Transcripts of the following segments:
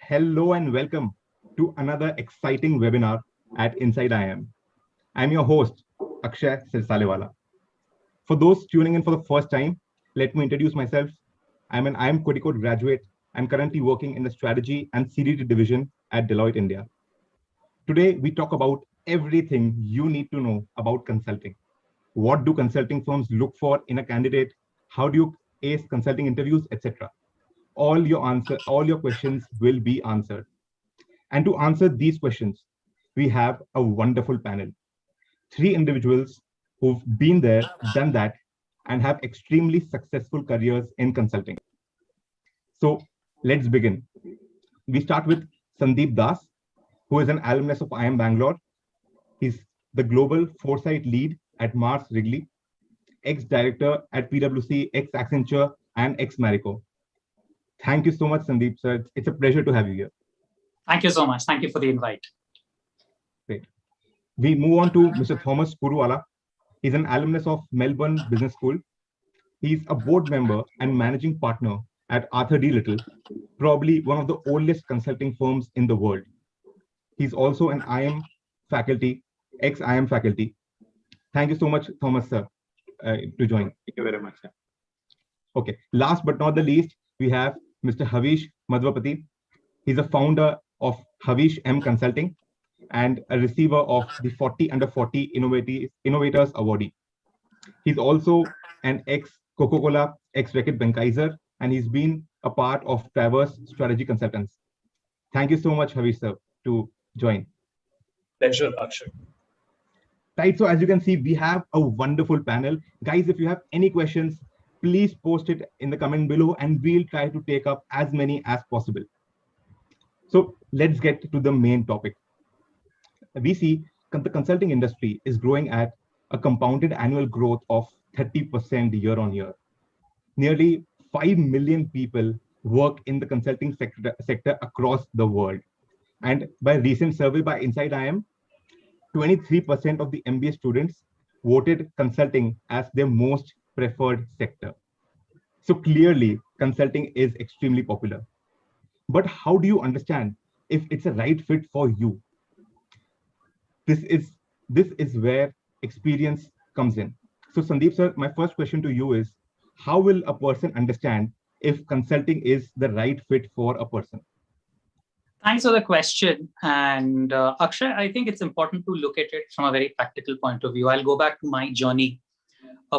Hello and welcome to another exciting webinar at Inside IIM. I'm your host, Akshay Sirsalewala. For those tuning in for the first time, let me introduce myself. I'm an IIM Kozhikode graduate. I'm currently working in the strategy and CDT division at Deloitte India. Today, we talk about everything you need to know about consulting. What do consulting firms look for in a candidate? How do you ace consulting interviews, etc. All your questions will be answered. And to answer these questions, we have a wonderful panel. Three individuals who've been there, done that, and have extremely successful careers in consulting. So let's begin. We start with Sandeep Das, who is an alumnus of IIM Bangalore. He's the global foresight lead at Mars Wrigley, ex-director at PwC, ex-Accenture, and ex-Marico. Thank you so much, Sandeep, sir. It's a pleasure to have you here. Thank you so much. Thank you for the invite. Great. We move on to Mr. Thomas Puruwala. He's an alumnus of Melbourne Business School. He's a board member and managing partner at Arthur D. Little, probably one of the oldest consulting firms in the world. He's also an IIM faculty, ex-IIM faculty. Thank you so much, Thomas, sir, to join. Thank you very much. Sir. Okay, last but not the least, we have Mr. Havish Madhvapati. He's a founder of Havish M Consulting and a receiver of the 40 Under 40 Innovators Awardee. He's also an ex-Coca-Cola, ex-Reckitt Benckiser, and he's been a part of Traverse Strategy Consultants. Thank you so much, Havish, sir, to join. Pleasure, Akshay. Right, so as you can see, we have a wonderful panel. Guys, if you have any questions, please post it in the comment below and we'll try to take up as many as possible. So let's get to the main topic. We see the consulting industry is growing at a compounded annual growth of 30% year on year. Nearly 5 million people work in the consulting sector across the world. And by a recent survey by Inside IIM, 23% of the MBA students voted consulting as their most preferred sector. So clearly, consulting is extremely popular. But how do you understand if it's a right fit for you? This is where experience comes in. So Sandeep, sir, my first question to you is, how will a person understand if consulting is the right fit for a person? Thanks for the question. And Akshay, I think it's important to look at it from a very practical point of view. I'll go back to my journey.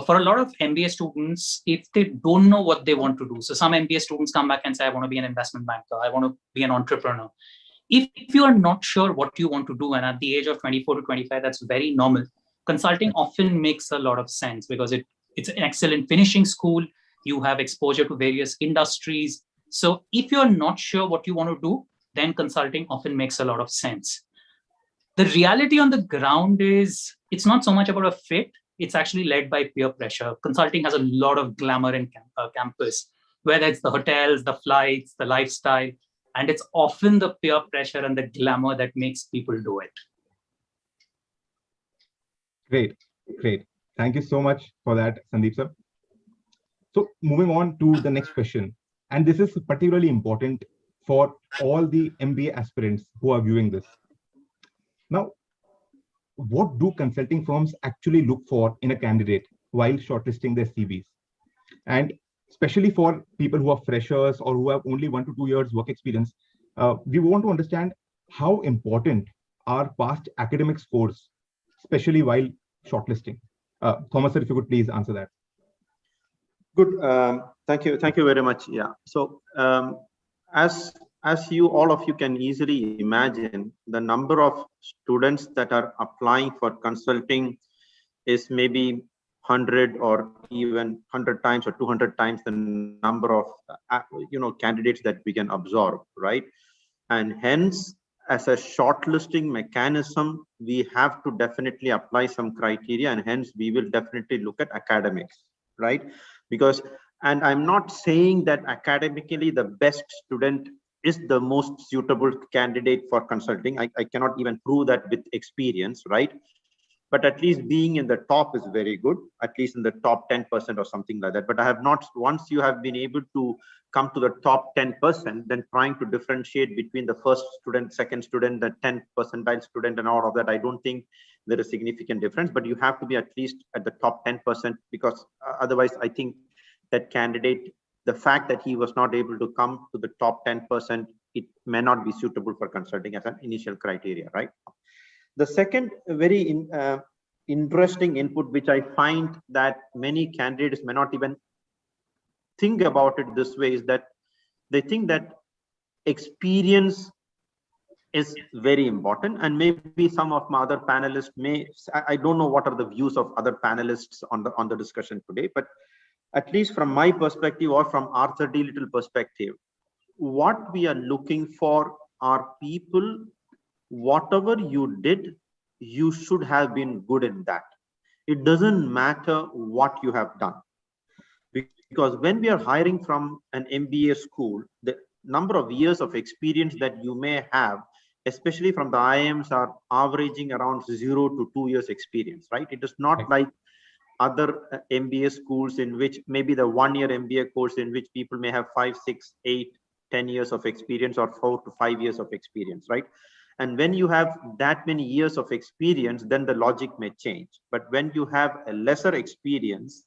For a lot of MBA students, if they don't know what they want to do, so some MBA students come back and say, I want to be an investment banker, I want to be an entrepreneur. If you are not sure what you want to do, and at the age of 24 to 25, that's very normal, consulting often makes a lot of sense because it's an excellent finishing school. You have exposure to various industries. So if you're not sure what you want to do, then consulting often makes a lot of sense. The reality on the ground is it's not so much about a fit. It's actually led by peer pressure. Consulting has a lot of glamour in campus, whether it's the hotels, the flights, the lifestyle, and it's often the peer pressure and the glamour that makes people do it. Great, great. Thank you so much for that, Sandeep, sir. So moving on to the next question, and this is particularly important for all the MBA aspirants who are viewing this. Now, what do consulting firms actually look for in a candidate while shortlisting their CVs? And especially for people who are freshers or who have only 1 to 2 years work experience, we want to understand how important are past academic scores, especially while shortlisting. Thomas, sir, if you could please answer that. Good. Thank you very much. Yeah. So as you all of you can easily imagine, the number of students that are applying for consulting is maybe 100 or even 100 times or 200 times the number of candidates that we can absorb, right? And hence, as a shortlisting mechanism, we have to definitely apply some criteria, and hence we will definitely look at academics, right? Because, and I'm not saying that academically the best student is the most suitable candidate for consulting. I cannot even prove that with experience, right? but at least being in the top is very good, at least in the top 10% or something like that. But I have not, once you have been able to come to the top 10%, then trying to differentiate between the first student, second student, the 10th percentile student and all of that, I don't think there is significant difference, but you have to be at least at the top 10%, because otherwise I think that candidate, the fact that he was not able to come to the top 10%, it may not be suitable for consulting as an initial criteria, right? The second very interesting input, which I find that many candidates may not even think about it this way, is that they think that experience is very important. And maybe some of my other panelists may, I don't know what are the views of other panelists on the discussion today, but at least from my perspective or from R30 Little perspective, what we are looking for are people, whatever you did, you should have been good in that. It doesn't matter what you have done. Because when we are hiring from an MBA school, the number of years of experience that you may have, especially from the IIMs, are averaging around 0 to 2 years experience, right? It is not like other MBA schools in which maybe the 1 year MBA course in which people may have 5, 6, 8, 10 years of experience, or 4 to 5 years of experience, right? And when you have that many years of experience, then the logic may change. But when you have a lesser experience,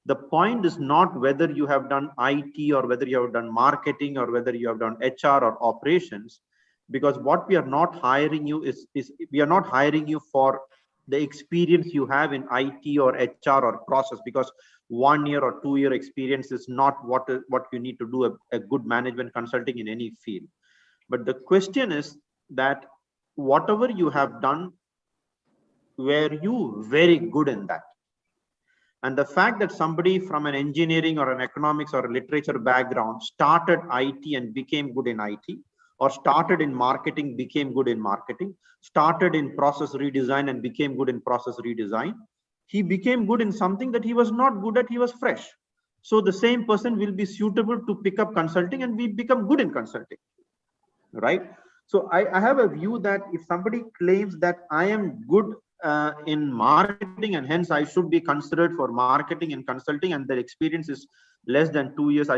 the point is not whether you have done IT or whether you have done marketing or whether you have done HR or operations, because what we are not hiring you is we are not hiring you for the experience you have in IT or HR or process, because 1 year or 2 year experience is not what you need to do a good management consulting in any field. But the question is that whatever you have done, were you very good in that? And the fact that somebody from an engineering or an economics or a literature background started IT and became good in IT, or started in marketing, became good in marketing, started in process redesign and became good in process redesign, he became good in something that he was not good at, he was fresh. So the same person will be suitable to pick up consulting and we become good in consulting, right? So I have a view that if somebody claims that I am good in marketing and hence I should be considered for marketing and consulting, and their experience is less than 2 years,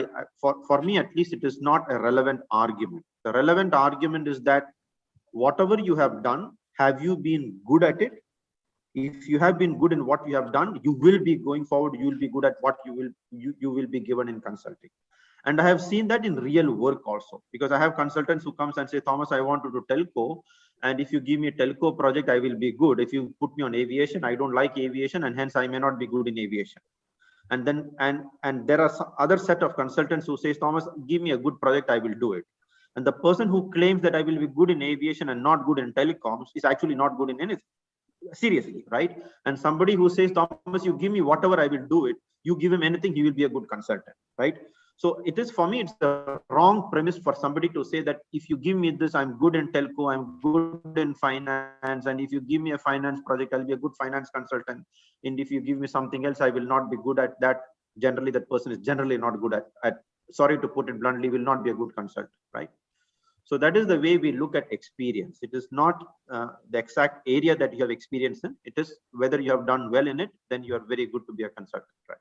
for me at least, it is not a relevant argument. The relevant argument is that whatever you have done, have you been good at it? If you have been good in what you have done, you will be going forward, you will be good at what you will be given in consulting. And I have seen that in real work also, because I have consultants who comes and say, Thomas, I want to do telco, and if you give me a telco project, I will be good. If you put me on aviation, I don't like aviation, and hence I may not be good in aviation. And then and there are some other set of consultants who says, Thomas, give me a good project, I will do it. And the person who claims that I will be good in aviation and not good in telecoms is actually not good in anything. Seriously, right? And somebody who says, Thomas, you give me whatever, I will do it. You give him anything, he will be a good consultant, right? So it is, for me, it's the wrong premise for somebody to say that if you give me this, I'm good in telco, I'm good in finance, and if you give me a finance project, I'll be a good finance consultant. And if you give me something else, I will not be good at that. Generally, that person is generally not good at sorry to put it bluntly, will not be a good consultant, right? So that is the way we look at experience. It is not the exact area that you have experience in. It is whether you have done well in it, then you are very good to be a consultant, right?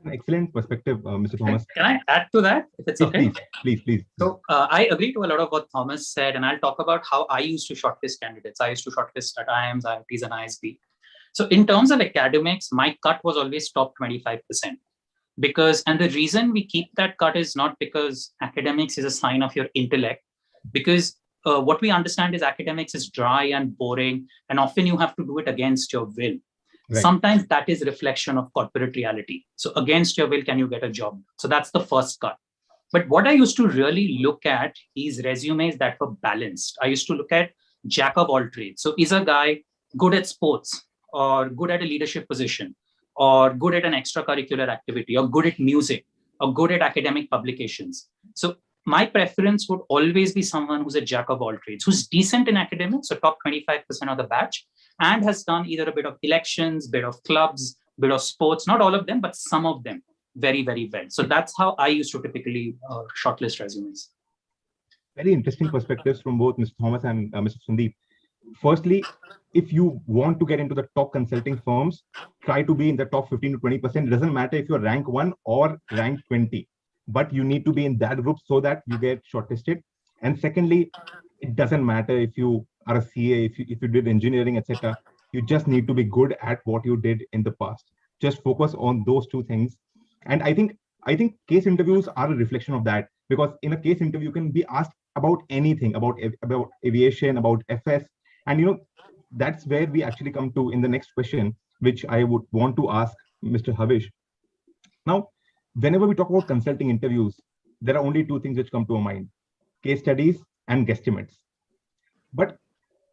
An excellent perspective, Mr. Thomas. Can I add to that, if it's okay? Please. So I agree to a lot of what Thomas said, and I'll talk about how I used to shortlist candidates. I used to shortlist at IIMs, IITs, and ISB. So in terms of academics, my cut was always top 25%. Because, and the reason we keep that cut is not because academics is a sign of your intellect, because what we understand is academics is dry and boring, and often you have to do it against your will. Right. Sometimes that is reflection of corporate reality. So against your will, can you get a job? So that's the first cut. But what I used to really look at is resumes that were balanced. I used to look at jack of all trades. So is a guy good at sports, or good at a leadership position, or good at an extracurricular activity, or good at music, or good at academic publications? So my preference would always be someone who's a jack of all trades, who's decent in academics, so top 25% of the batch, and has done either a bit of elections, bit of clubs, bit of sports, not all of them, but some of them very, very well. So that's how I used to typically shortlist resumes. Very interesting perspectives from both Mr. Thomas and Mr. Sandeep. firstly, if you want to get into the top consulting firms, try to be in the top 15 to 20%. It doesn't matter if you're rank 1 or rank 20, but you need to be in that group so that you get shortlisted. And secondly, it doesn't matter if you are a CA, if you did engineering, etc. You just need to be good at what you did in the past. Just focus on those two things. And I think case interviews are a reflection of that, because in a case interview you can be asked about anything, about aviation, about FS, and that's where we actually come to in the next question, which I would want to ask Mr. Havish. Now, whenever we talk about consulting interviews, there are only two things which come to our mind: case studies and guesstimates. But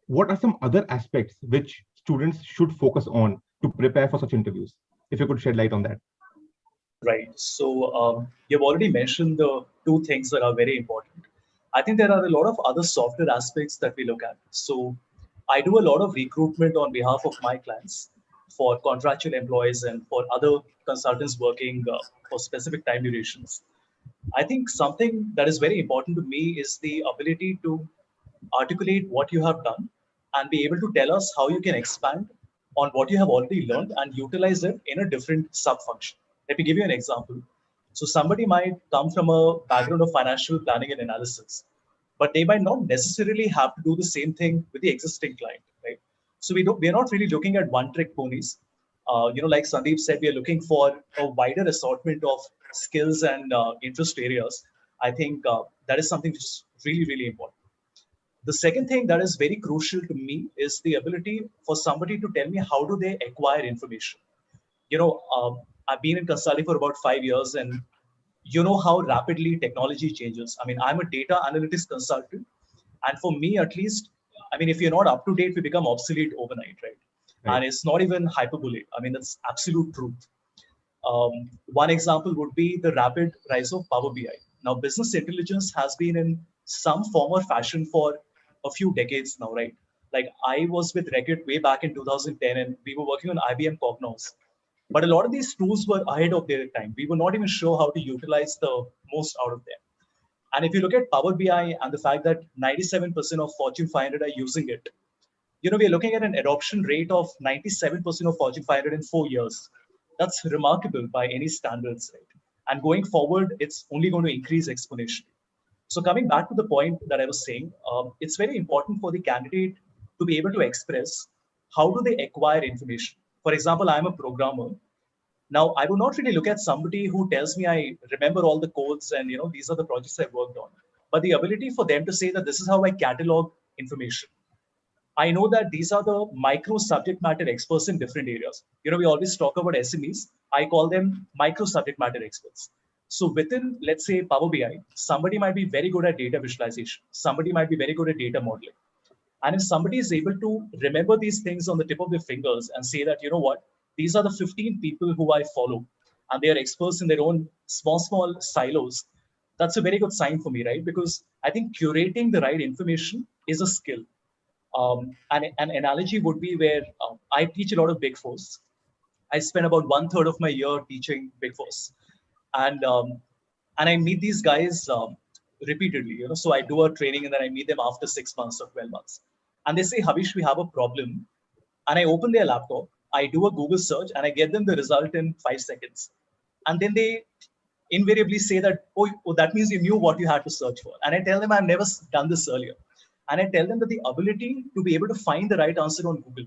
what are some other aspects which students should focus on to prepare for such interviews? If you could shed light on that. Right. So you've already mentioned the two things that are very important. I think there are a lot of other softer aspects that we look at. So I do a lot of recruitment on behalf of my clients for contractual employees and for other consultants working for specific time durations. I think something that is very important to me is the ability to articulate what you have done and be able to tell us how you can expand on what you have already learned and utilize it in a different sub function. Let me give you an example. So somebody might come from a background of financial planning and analysis, but they might not necessarily have to do the same thing with the existing client, right? So we're not really looking at one trick ponies. Like Sandeep said, we are looking for a wider assortment of skills and interest areas. I think that is something which is really, really important. The second thing that is very crucial to me is the ability for somebody to tell me how do they acquire information. I've been in consulting for about 5 years, and you know how rapidly technology changes. I mean, I'm a data analytics consultant, and for me at least, I mean, if you're not up to date, we become obsolete overnight, right? And it's not even hyperbole. I mean, that's absolute truth. One example would be the rapid rise of Power BI. Now, business intelligence has been in some form or fashion for a few decades now, right? Like I was with Reckitt way back in 2010, and we were working on IBM Cognos. But a lot of these tools were ahead of their time. We were not even sure how to utilize the most out of them. And if you look at Power BI and the fact that 97% of Fortune 500 are using it, we are looking at an adoption rate of 97% of Fortune 500 in 4 years. That's remarkable by any standards, right? And going forward, it's only going to increase exponentially. So coming back to the point that I was saying, it's very important for the candidate to be able to express how do they acquire information. For example, I'm a programmer. Now, I will not really look at somebody who tells me I remember all the codes and these are the projects I've worked on. But the ability for them to say that this is how I catalog information. I know that these are the micro subject matter experts in different areas. We always talk about SMEs. I call them micro subject matter experts. So within, let's say, Power BI, somebody might be very good at data visualization. Somebody might be very good at data modeling. And if somebody is able to remember these things on the tip of their fingers and say that, you know what, these are the 15 people who I follow, and they are experts in their own small silos, that's a very good sign for me, right? Because I think curating the right information is a skill. And an analogy would be where I teach a lot of Big Fours. I spend about 1/3 of my year teaching Big Fours, and I meet these guys repeatedly. So I do a training and then I meet them after 6 months or 12 months, and they say, "Havish, we have a problem," and I open their laptop, I do a Google search, and I get them the result in 5 seconds, and then they invariably say that, oh, that means you knew what you had to search for. And I tell them I've never done this earlier. And I tell them that the ability to be able to find the right answer on Google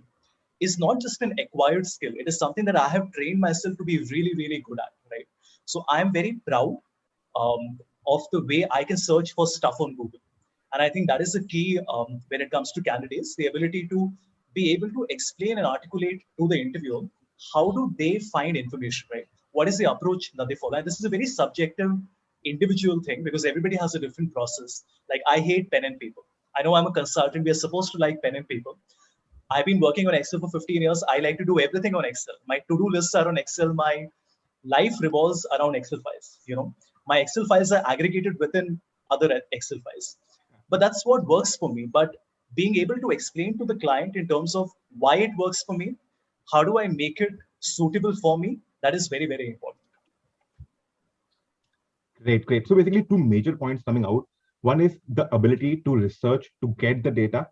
is not just an acquired skill. It is something that I have trained myself to be really, really good at, right? So I'm very proud of the way I can search for stuff on Google. And I think that is the key when it comes to candidates, the ability to be able to explain and articulate to the interviewer, how do they find information, right? What is the approach that they follow? And this is a very subjective, individual thing because everybody has a different process. Like I hate pen and paper. I know I'm a consultant. We are supposed to like pen and paper. I've been working on Excel for 15 years. I like to do everything on Excel. My to-do lists are on Excel. My life revolves around Excel files. My Excel files are aggregated within other Excel files. But that's what works for me. But being able to explain to the client in terms of why it works for me, how do I make it suitable for me, that is very, very important. Great. So basically two major points coming out. One is the ability to research, to get the data.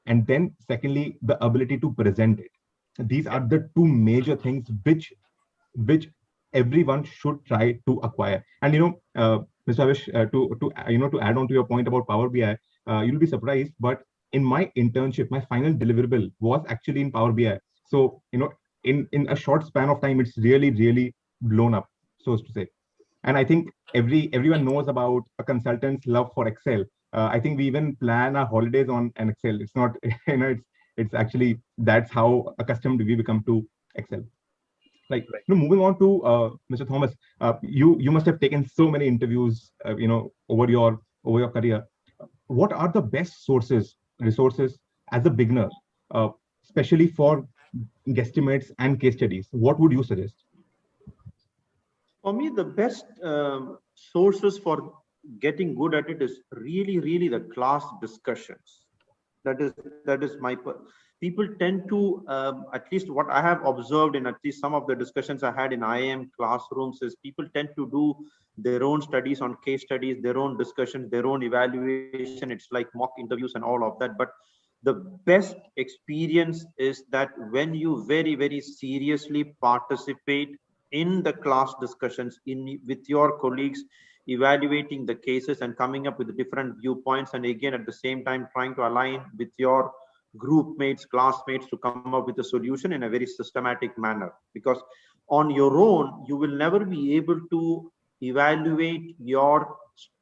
And then secondly, the ability to present it. These are the two major things which everyone should try to acquire. And Mr. Avish, to add on to your point about Power BI, you'll be surprised, but in my internship, my final deliverable was actually in Power BI. So in a short span of time, it's really blown up, so to say. And I think everyone knows about a consultant's love for Excel. I think we even plan our holidays on an Excel. It's not, it's actually, that's how accustomed we become to Excel. Like, moving on to Mr. Thomas, you must have taken so many interviews, over your career. What are the best resources as a beginner, especially for guesstimates and case studies? What would you suggest? For me, the best sources for getting good at it is really the class discussions. That is my people tend to, at least what I have observed in at least some of the discussions I had in IIM classrooms, is people tend to do their own studies on case studies, their own discussions, their own evaluation. It's like mock interviews and all of that. But the best experience is that when you very seriously participate in the class discussions with your colleagues, evaluating the cases and coming up with different viewpoints, and again at the same time trying to align with your group mates, classmates, to come up with a solution in a very systematic manner. Because on your own, you will never be able to evaluate your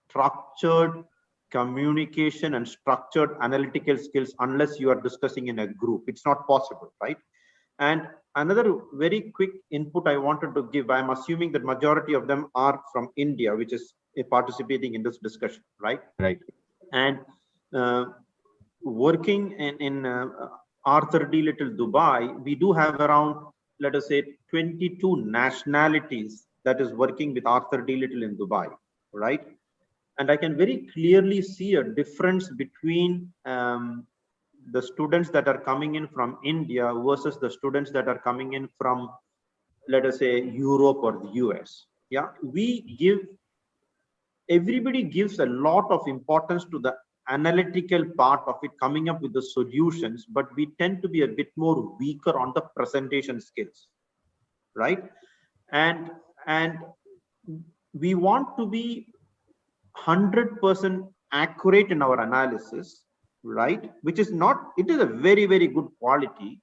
structured communication and structured analytical skills unless you are discussing in a group. It's not possible, right? And another very quick input I wanted to give, I'm assuming that majority of them are from India, which is participating in this discussion, right? Right. And working in Arthur D. Little Dubai, we do have around, let us say, 22 nationalities that is working with Arthur D. Little in Dubai, right? And I can very clearly see a difference between the students that are coming in from India versus the students that are coming in from, let us say, Europe or the US. Yeah, everybody gives a lot of importance to the analytical part of it, coming up with the solutions, but we tend to be a bit more weaker on the presentation skills, right? And we want to be 100% accurate in our analysis, right? Which is not, it is a very good quality.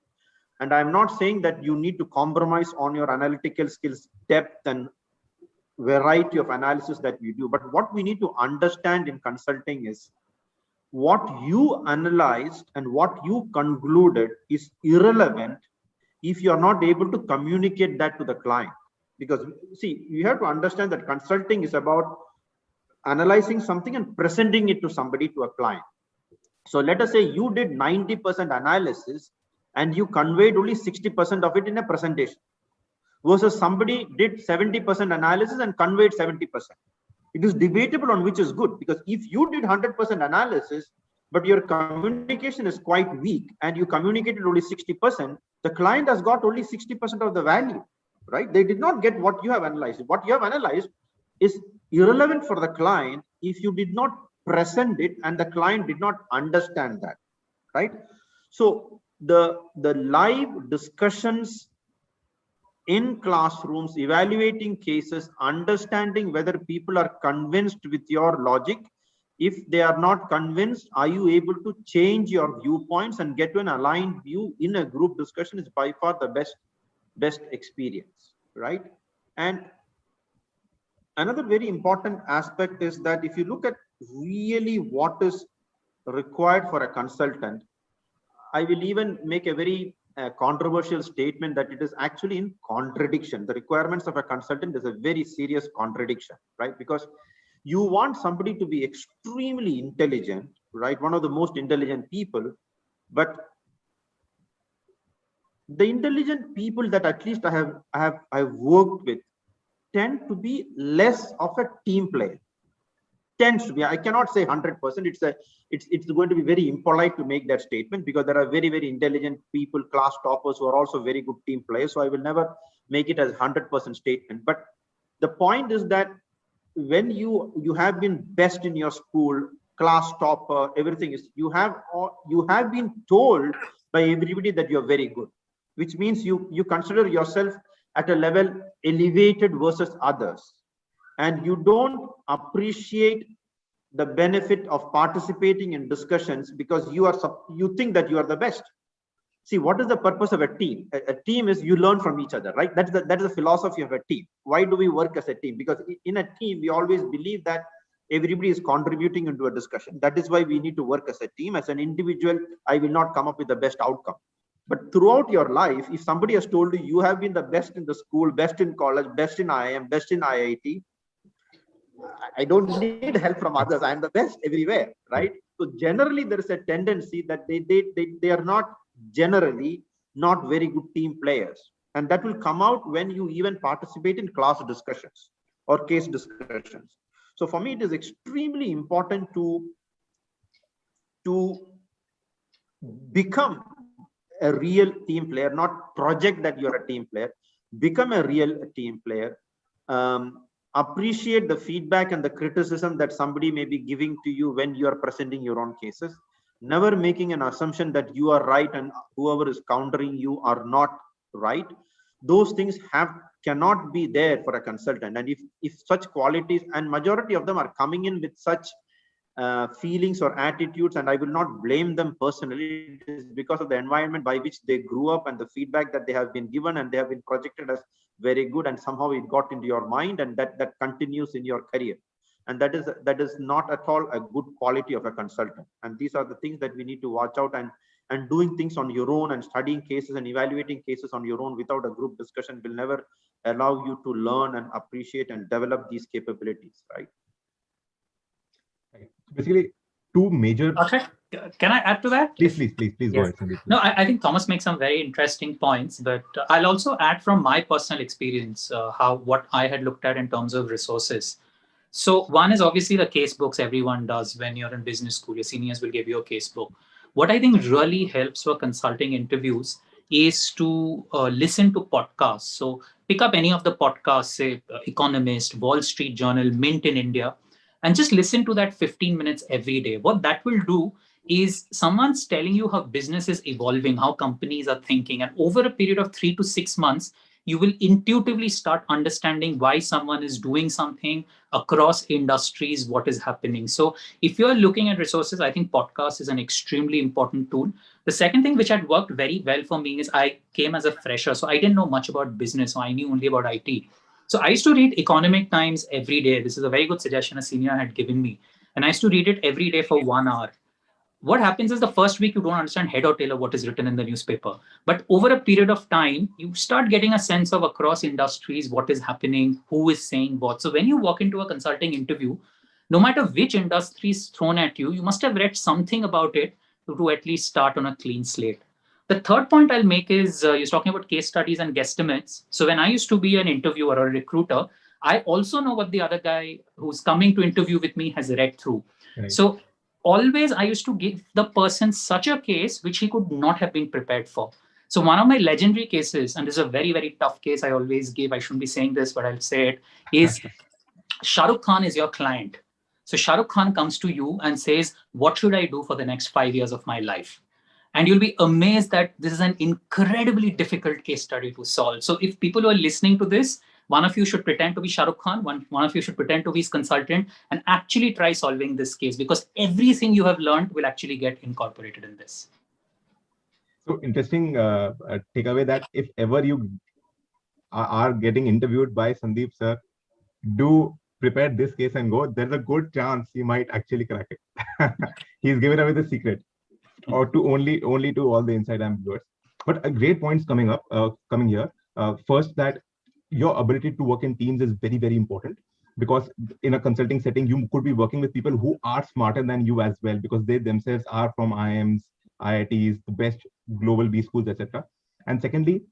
And I'm not saying that you need to compromise on your analytical skills, depth and variety of analysis that we do. But what we need to understand in consulting is what you analyzed and what you concluded is irrelevant if you are not able to communicate that to the client. Because see, you have to understand that consulting is about analyzing something and presenting it to somebody, to a client. So let us say you did 90% analysis and you conveyed only 60% of it in a presentation, versus somebody did 70% analysis and conveyed 70%. It is debatable on which is good, because if you did 100% analysis, but your communication is quite weak and you communicated only 60%, the client has got only 60% of the value, right? They did not get what you have analyzed. What you have analyzed is irrelevant for the client if you did not present it and the client did not understand that, right? So the live discussions in classrooms, evaluating cases, understanding whether people are convinced with your logic. If they are not convinced, are you able to change your viewpoints and get to an aligned view in a group discussion, is by far the best experience, right? And another very important aspect is that if you look at really what is required for a consultant, I will even make a very controversial statement that it is actually in contradiction. The requirements of a consultant is a very serious contradiction, right? Because you want somebody to be extremely intelligent, right? One of the most intelligent people, but the intelligent people that at least I've worked with tend to be less of a team player. Tends to be, I cannot say 100%. It's going to be very impolite to make that statement, because there are very intelligent people, class toppers, who are also very good team players. So I will never make it as 100% statement. But the point is that when you have been best in your school, class topper, everything is, you have been told by everybody that you're very good, which means you consider yourself at a level elevated versus others, and you don't appreciate the benefit of participating in discussions because you think that you are the best. See, what is the purpose of a team? A team is you learn from each other, right? That is the philosophy of a team. Why do we work as a team? Because in a team, we always believe that everybody is contributing into a discussion. That is why we need to work as a team. As an individual, I will not come up with the best outcome. But throughout your life, if somebody has told you, you have been the best in the school, best in college, best in IIM, best in IIT, I don't need help from others. I am the best everywhere, right? So generally, there is a tendency that they are not generally not very good team players, and that will come out when you even participate in class discussions or case discussions. So for me, it is extremely important to become a real team player, not project that you're a team player. Become a real team player. Appreciate the feedback and the criticism that somebody may be giving to you when you are presenting your own cases. Never making an assumption that you are right and whoever is countering you are not right. Those things cannot be there for a consultant. And if such qualities, and majority of them are coming in with such feelings or attitudes, and I will not blame them personally, it is because of the environment by which they grew up and the feedback that they have been given, and they have been projected as very good, and somehow it got into your mind, and that continues in your career. And that is not at all a good quality of a consultant. And these are the things that we need to watch out. And doing things on your own and studying cases and evaluating cases on your own without a group discussion will never allow you to learn and appreciate and develop these capabilities, right? Basically, two major. Okay. Can I add to that? Please go ahead, Sandeep. No, I think Thomas makes some very interesting points, but I'll also add from my personal experience what I had looked at in terms of resources. So one is obviously the case books everyone does when you're in business school. Your seniors will give you a case book. What I think really helps for consulting interviews is to listen to podcasts. So pick up any of the podcasts, say Economist, Wall Street Journal, Mint in India, and just listen to that 15 minutes every day. What that will do is someone's telling you how business is evolving, how companies are thinking. And over a period of 3 to 6 months, you will intuitively start understanding why someone is doing something across industries, what is happening. So if you're looking at resources, I think podcast is an extremely important tool. The second thing which had worked very well for me is I came as a fresher. So I didn't know much about business. So I knew only about IT. So I used to read Economic Times every day. This is a very good suggestion a senior had given me. And I used to read it every day for 1 hour. What happens is the first week you don't understand head or tail of what is written in the newspaper. But over a period of time, you start getting a sense of across industries, what is happening, who is saying what. So when you walk into a consulting interview, no matter which industry is thrown at you, you must have read something about it to at least start on a clean slate. The third point I'll make is you're talking about case studies and guesstimates. So when I used to be an interviewer or a recruiter, I also know what the other guy who's coming to interview with me has read through. Right. So always I used to give the person such a case which he could not have been prepared for. So one of my legendary cases, and this is a very, very tough case I always give, I shouldn't be saying this, but I'll say it, is Shah Rukh Khan is your client. So Shah Rukh Khan comes to you and says, what should I do for the next 5 years of my life? And you'll be amazed that this is an incredibly difficult case study to solve. So if people who are listening to this, one of you should pretend to be Shah Rukh Khan, one of you should pretend to be his consultant, and actually try solving this case, because everything you have learned will actually get incorporated in this. So interesting takeaway that if ever you are getting interviewed by Sandeep sir, do prepare this case and go. There's a good chance you might actually crack it. He's given away the secret, or to only to all the Inside IIM viewers. But a great points coming here. First, that your ability to work in teams is very, very important, because in a consulting setting, you could be working with people who are smarter than you as well, because they themselves are from IIMs, IITs, the best global B schools, etc. And secondly,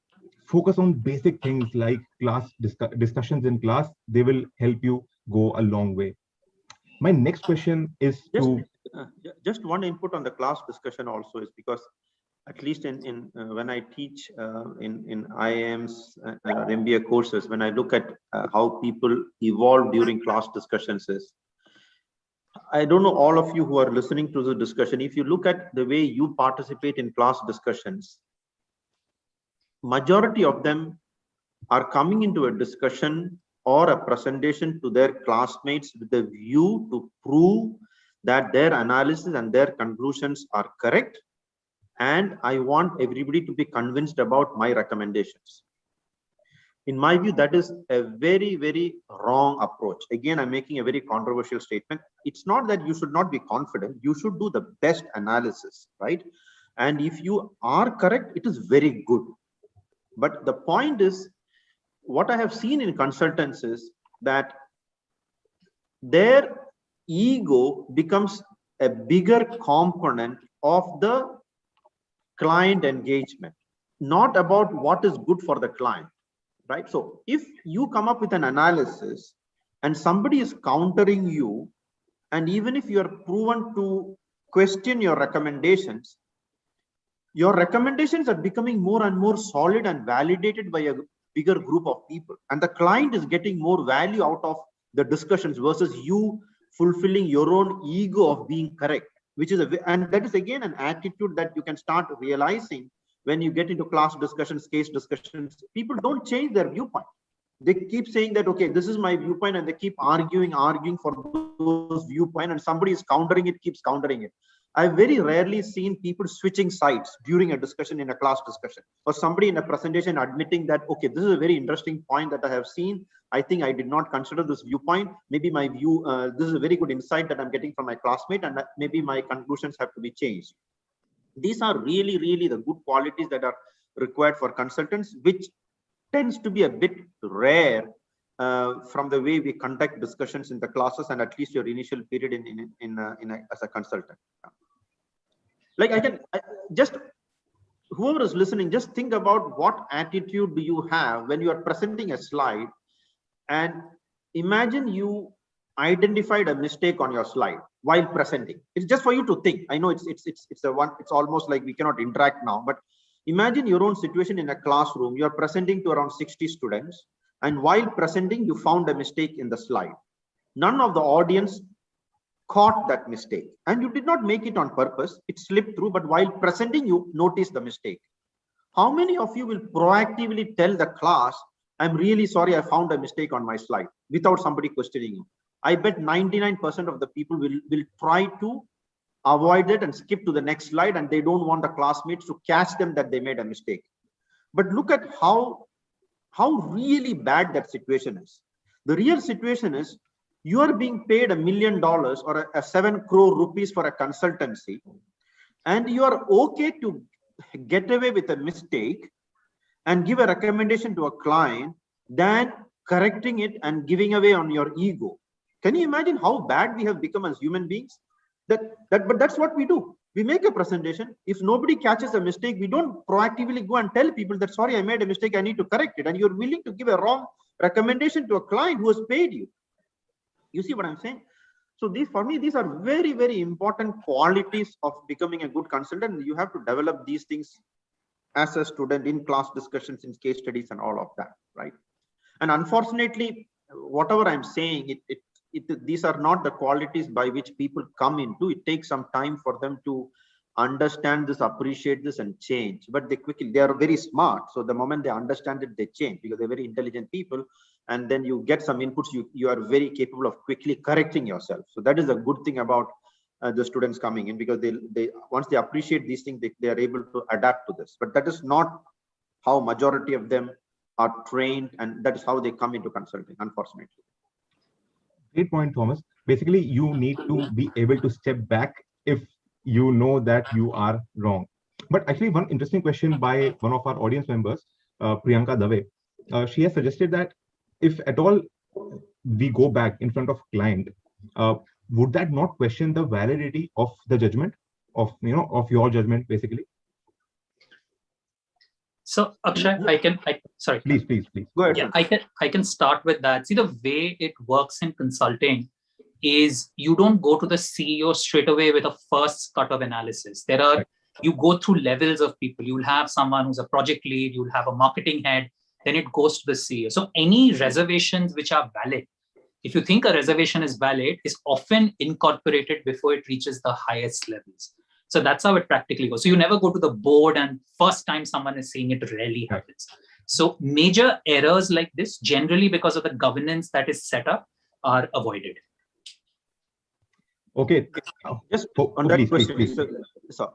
focus on basic things like class discussions in class. They will help you go a long way. My next question is just one input on the class discussion also is because at least in when I teach in IIMs or MBA courses, when I look at how people evolve during class discussions is, I don't know all of you who are listening to the discussion. If you look at the way you participate in class discussions, majority of them are coming into a discussion or a presentation to their classmates with the view to prove that their analysis and their conclusions are correct. And I want everybody to be convinced about my recommendations. In my view, that is a very, very wrong approach. Again, I'm making a very controversial statement. It's not that you should not be confident. You should do the best analysis, right? And if you are correct, it is very good. But the point is, what I have seen in consultants is that their ego becomes a bigger component of the client engagement, not about what is good for the client. Right. So if you come up with an analysis and somebody is countering you, and even if you are proven to question your recommendations are becoming more and more solid and validated by a bigger group of people. And the client is getting more value out of the discussions versus you fulfilling your own ego of being correct, which is and that is again an attitude that you can start realizing. When you get into class discussions, case discussions, people don't change their viewpoint. They keep saying that, okay, this is my viewpoint, and they keep arguing for those viewpoint, and somebody is countering it, keeps countering it. I've very rarely seen people switching sides during a discussion in a class discussion, or somebody in a presentation admitting that, okay, this is a very interesting point that I have seen. I think I did not consider this viewpoint. Maybe my view, this is a very good insight that I'm getting from my classmate, and maybe my conclusions have to be changed. These are really, really the good qualities that are required for consultants, which tends to be a bit rare from the way we conduct discussions in the classes, and at least your initial period as a consultant. Like whoever is listening, just think about what attitude do you have when you are presenting a slide, and imagine you identified a mistake on your slide while presenting. It's just for you to think. I know it's almost like we cannot interact now, but imagine your own situation in a classroom. You're presenting to around 60 students, and while presenting, you found a mistake in the slide. None of the audience caught that mistake, and you did not make it on purpose. It slipped through, but while presenting, you noticed the mistake. How many of you will proactively tell the class, I'm really sorry, I found a mistake on my slide, without somebody questioning you? I bet 99% of the people will try to avoid it and skip to the next slide, and they don't want the classmates to catch them that they made a mistake. But look at how really bad that situation is. The real situation is you are being paid $1 million or a 7 crore rupees for a consultancy, and you are okay to get away with a mistake and give a recommendation to a client than correcting it and giving away on your ego. Can you imagine how bad we have become as human beings? But that's what we do. We make a presentation. If nobody catches a mistake, we don't proactively go and tell people that, sorry, I made a mistake, I need to correct it. And you're willing to give a wrong recommendation to a client who has paid you. You see what I'm saying? So for me, these are very, very important qualities of becoming a good consultant. You have to develop these things as a student in class discussions, in case studies, and all of that, right? And unfortunately, whatever I'm saying, these are not the qualities by which people come into. It takes some time for them to understand this, appreciate this, and change. But they are very smart. So the moment they understand it, they change, because they're very intelligent people. And then you get some inputs, you are very capable of quickly correcting yourself. So that is a good thing about the students coming in, because they once they appreciate these things, they are able to adapt to this. But that is not how majority of them are trained, and that is how they come into consulting, unfortunately. Great point, Thomas. Basically, you need to be able to step back if you know that you are wrong. But actually, one interesting question by one of our audience members, Priyanka Dave, she has suggested that if at all we go back in front of client, would that not question the validity of the judgment of your judgment, basically? So Akshay, sorry. Please. Go ahead. Yeah, I can start with that. See, the way it works in consulting is you don't go to the CEO straight away with a first cut of analysis. You go through levels of people. You'll have someone who's a project lead, you'll have a marketing head, then it goes to the CEO. So any reservations which are valid, if you think a reservation is valid, is often incorporated before it reaches the highest levels. So that's how it practically goes. So you never go to the board and first time someone is saying it rarely happens. So major errors like this, generally because of the governance that is set up, are avoided. Okay. Just on that please, question, please. So,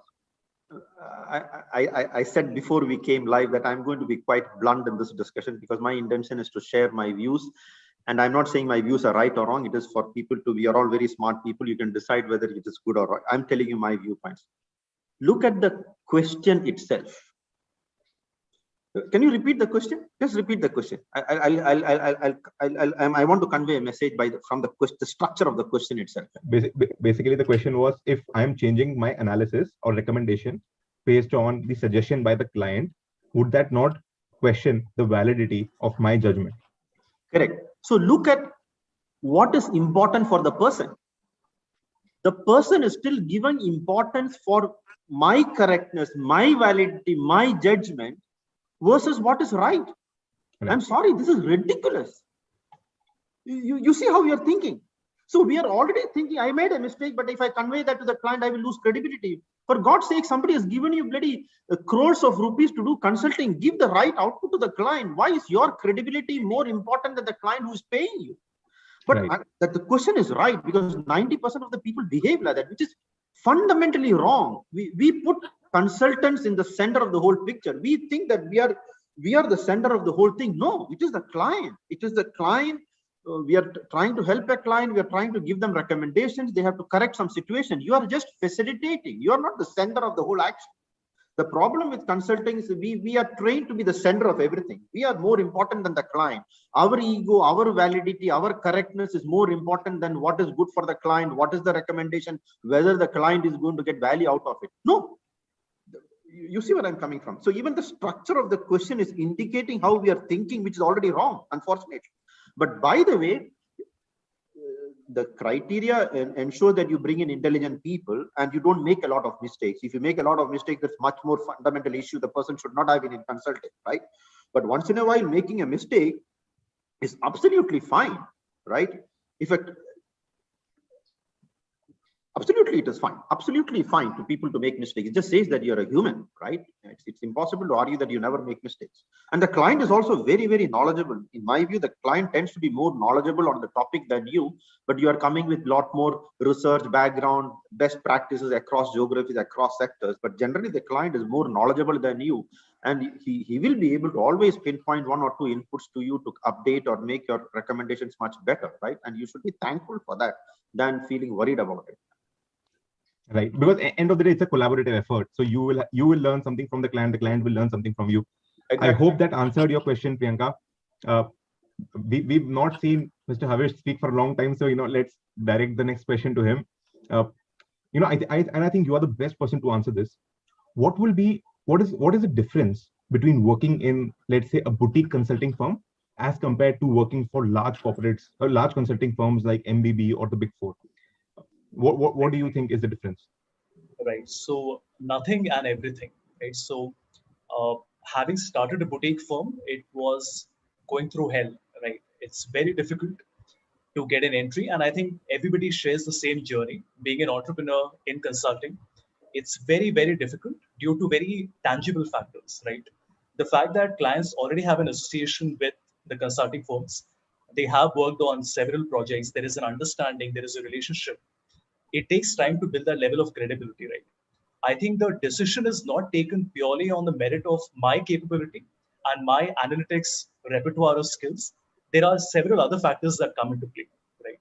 I said before we came live that I'm going to be quite blunt in this discussion because my intention is to share my views. And I'm not saying my views are right or wrong. It is for people to, we are all very smart people. You can decide whether it is good or wrong. I'm telling you my viewpoints. Look at the question itself. Can you repeat the question? Just repeat the question. I want to convey a message from the structure of the question itself. Basically, the question was, if I'm changing my analysis or recommendation based on the suggestion by the client, would that not question the validity of my judgment? Correct. So look at what is important for the person. The person is still given importance for my correctness, my validity, my judgment versus what is right. I'm sorry, this is ridiculous. You see how we are thinking. So we are already thinking, I made a mistake, but if I convey that to the client, I will lose credibility. For God's sake, somebody has given you bloody crores of rupees to do consulting. Give the right output to the client. Why is your credibility more important than the client who is paying you? But that the question is right, because 90% of the people behave like that, which is fundamentally wrong. We put consultants in the center of the whole picture. We think that we are the center of the whole thing. No, it is the client. It is the client. We are trying to help a client. We are trying to give them recommendations. They have to correct some situation. You are just facilitating. You are not the center of the whole action. The problem with consulting is we are trained to be the center of everything. We are more important than the client. Our ego, our validity, our correctness is more important than what is good for the client, what is the recommendation, whether the client is going to get value out of it. No. You see where I'm coming from. So even the structure of the question is indicating how we are thinking, which is already wrong, unfortunately. But by the way, the criteria ensure that you bring in intelligent people and you don't make a lot of mistakes. If you make a lot of mistakes, that's much more fundamental issue. The person should not have been in consulting, right? But once in a while, making a mistake is absolutely fine, right? Absolutely, it is fine. Absolutely fine to people to make mistakes. It just says that you're a human, right? It's impossible to argue that you never make mistakes. And the client is also very, very knowledgeable. In my view, the client tends to be more knowledgeable on the topic than you, but you are coming with a lot more research background, best practices across geographies, across sectors. But generally, the client is more knowledgeable than you. And he will be able to always pinpoint one or two inputs to you to update or make your recommendations much better, right? And you should be thankful for that than feeling worried about it. Right, because at the end of the day, it's a collaborative effort. So you will learn something from the client will learn something from you. Exactly. I hope that answered your question, Priyanka. We've not seen Mr. Havish speak for a long time, so let's direct the next question to him. I think you are the best person to answer this. What is the difference between working in, let's say, a boutique consulting firm as compared to working for large corporates or large consulting firms like MBB or the Big Four? What do you think is the difference? Right. So nothing and everything. Right. So having started a boutique firm, it was going through hell. Right. It's very difficult to get an entry, and I think everybody shares the same journey. Being an entrepreneur in consulting, it's very, very difficult due to very tangible factors. Right. The fact that clients already have an association with the consulting firms, they have worked on several projects. There is an understanding. There is a relationship. It takes time to build that level of credibility, right? I think the decision is not taken purely on the merit of my capability and my analytics repertoire of skills. There are several other factors that come into play, right?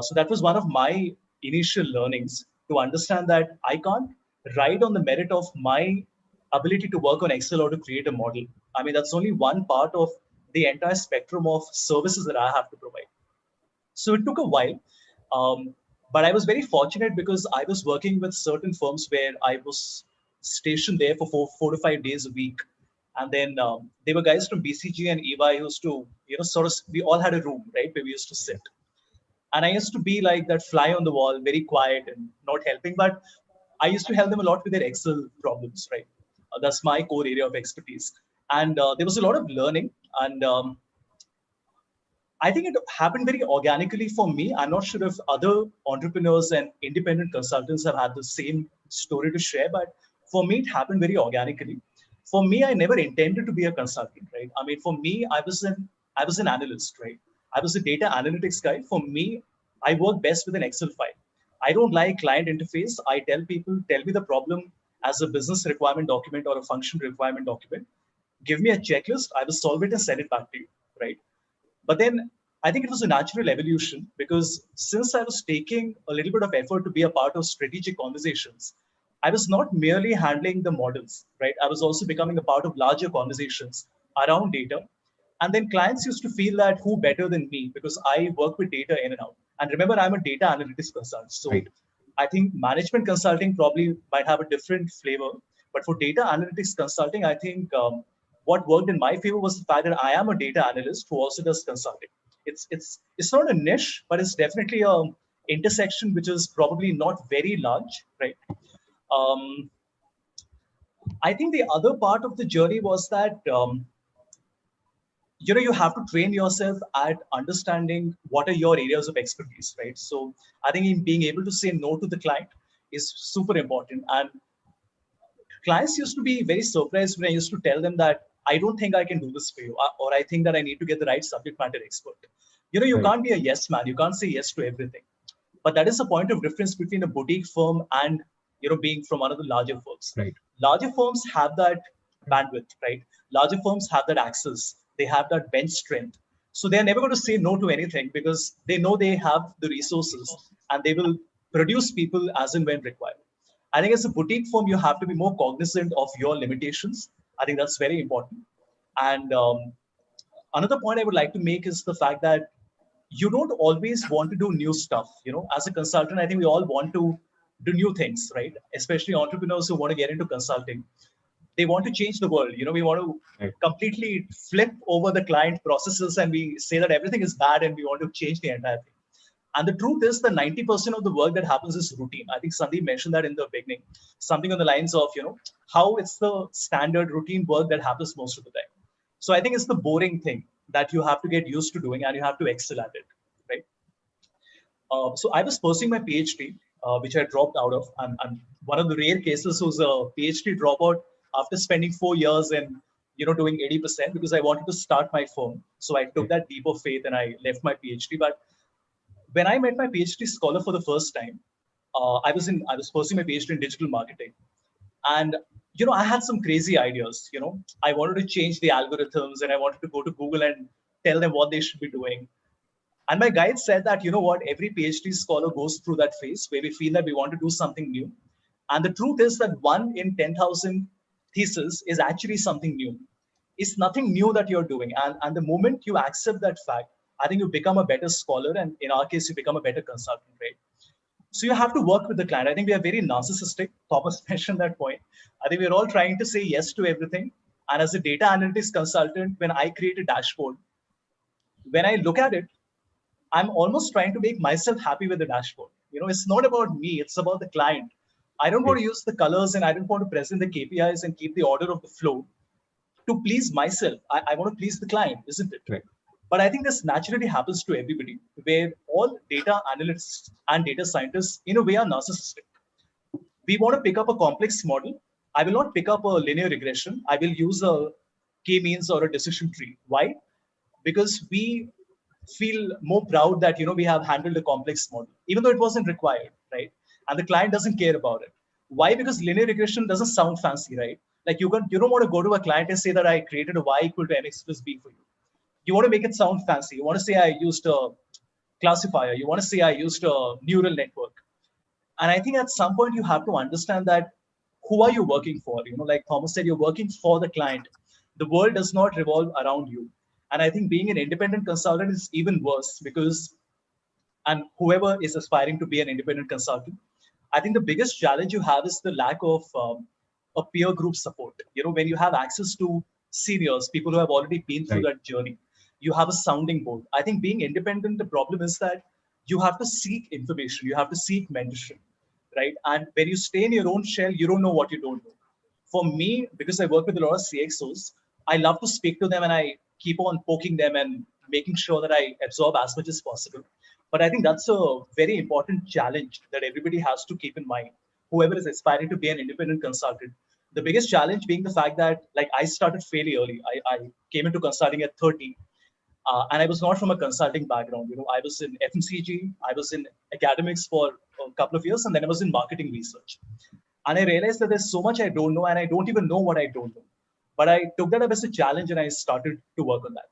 So that was one of my initial learnings, to understand that I can't ride on the merit of my ability to work on Excel or to create a model. I mean, that's only one part of the entire spectrum of services that I have to provide. So it took a while. But I was very fortunate because I was working with certain firms where I was stationed there for four to 5 days a week. And then there were guys from BCG and EY who used to, we all had a room, right, where we used to sit. And I used to be like that fly on the wall, very quiet and not helping. But I used to help them a lot with their Excel problems, right? That's my core area of expertise. And there was a lot of learning. And I think it happened very organically for me. I'm not sure if other entrepreneurs and independent consultants have had the same story to share, but for me, it happened very organically. For me, I never intended to be a consultant, right? I mean, for me, I was an analyst, right? I was a data analytics guy. For me, I work best with an Excel file. I don't like client interface. I tell people, tell me the problem as a business requirement document or a function requirement document. Give me a checklist. I will solve it and send it back to you, right? But then I think it was a natural evolution because since I was taking a little bit of effort to be a part of strategic conversations, I was not merely handling the models, right? I was also becoming a part of larger conversations around data. And then clients used to feel that who better than me because I work with data in and out. And remember, I'm a data analytics consultant. So Right. I think management consulting probably might have a different flavor. But for data analytics consulting, I think what worked in my favor was the fact that I am a data analyst who also does consulting. It's not a niche, but it's definitely a intersection which is probably not very large, right? Um, I think the other part of the journey was that you have to train yourself at understanding what are your areas of expertise, right? So I think in being able to say no to the client is super important. And clients used to be very surprised when I used to tell them that I don't think I can do this for you, or I think that I need to get the right subject matter expert. You Right. can't be a yes man. You can't say yes to everything. But that is the point of difference between a boutique firm and being from one of the larger firms. Right. Larger firms have that bandwidth, right? Larger firms have that access. They have that bench strength. So they're never going to say no to anything because they know they have the resources and they will produce people as and when required. I think as a boutique firm, you have to be more cognizant of your limitations. I think that's very important. And another point I would like to make is the fact that you don't always want to do new stuff. As a consultant, I think we all want to do new things, right? Especially entrepreneurs who want to get into consulting. They want to change the world. We want to Right. completely flip over the client processes and we say that everything is bad and we want to change the entire thing. And the truth is that 90% of the work that happens is routine. I think Sandeep mentioned that in the beginning, something on the lines of, how it's the standard routine work that happens most of the time. So I think it's the boring thing that you have to get used to doing and you have to excel at it, right? So I was pursuing my PhD, which I dropped out of. I'm one of the rare cases who's a PhD dropout after spending 4 years and doing 80% because I wanted to start my firm. So I took that leap of faith and I left my PhD. But when I met my PhD scholar for the first time, I was pursuing my PhD in digital marketing, and I had some crazy ideas. I wanted to change the algorithms, and I wanted to go to Google and tell them what they should be doing. And my guide said that every PhD scholar goes through that phase where we feel that we want to do something new, and the truth is that 1 in 10,000 thesis is actually something new. It's nothing new that you're doing. And the moment you accept that fact, I think you become a better scholar. And in our case, you become a better consultant, right? So you have to work with the client. I think we are very narcissistic. Thomas mentioned that point. I think we're all trying to say yes to everything. And as a data analytics consultant, when I create a dashboard, when I look at it, I'm almost trying to make myself happy with the dashboard. It's not about me, it's about the client. I don't want to use the colors and I don't want to present the KPIs and keep the order of the flow to please myself. I want to please the client, isn't it? Right. But I think this naturally happens to everybody, where all data analysts and data scientists, in a way, are narcissistic. We want to pick up a complex model. I will not pick up a linear regression. I will use a k-means or a decision tree. Why? Because we feel more proud that we have handled a complex model, even though it wasn't required, right? And the client doesn't care about it. Why? Because linear regression doesn't sound fancy, right? Like you don't want to go to a client and say that I created a y equal to mx plus b for you. You want to make it sound fancy. You want to say I used a classifier. You want to say I used a neural network. And I think at some point you have to understand that who are you working for? Like Thomas said, you're working for the client. The world does not revolve around you. And I think being an independent consultant is even worse because, and whoever is aspiring to be an independent consultant, I think the biggest challenge you have is the lack of a peer group support. When you have access to seniors, people who have already been through Right. that journey, you have a sounding board. I think being independent, the problem is that you have to seek information, you have to seek mentorship, right? And when you stay in your own shell, you don't know what you don't know. For me, because I work with a lot of CXOs, I love to speak to them and I keep on poking them and making sure that I absorb as much as possible. But I think that's a very important challenge that everybody has to keep in mind. Whoever is aspiring to be an independent consultant, the biggest challenge being the fact that like I started fairly early. I came into consulting at 30, and I was not from a consulting background. I was in FMCG, I was in academics for a couple of years, and then I was in marketing research. And I realized that there's so much I don't know, and I don't even know what I don't know. But I took that up as a challenge, and I started to work on that.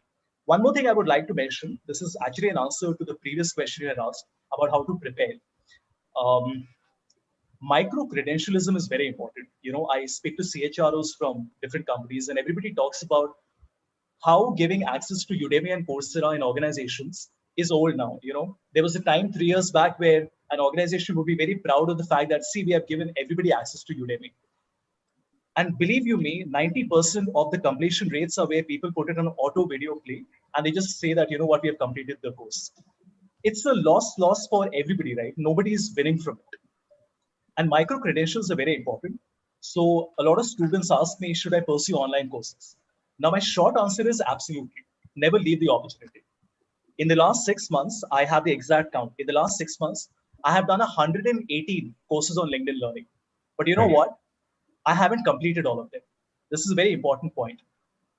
One more thing I would like to mention, this is actually an answer to the previous question you had asked about how to prepare. Micro-credentialism is very important. I speak to CHROs from different companies, and everybody talks about how giving access to Udemy and Coursera in organizations is old now. There was a time 3 years back where an organization would be very proud of the fact that, see, we have given everybody access to Udemy. And believe you me, 90% of the completion rates are where people put it on auto video play and they just say that, we have completed the course. It's a loss for everybody, right? Nobody is winning from it. And micro credentials are very important. So a lot of students ask me, should I pursue online courses? Now, my short answer is absolutely. Never leave the opportunity. In the last 6 months, I have the exact count. In the last 6 months, I have done 118 courses on LinkedIn Learning. But you know what? I haven't completed all of them. This is a very important point.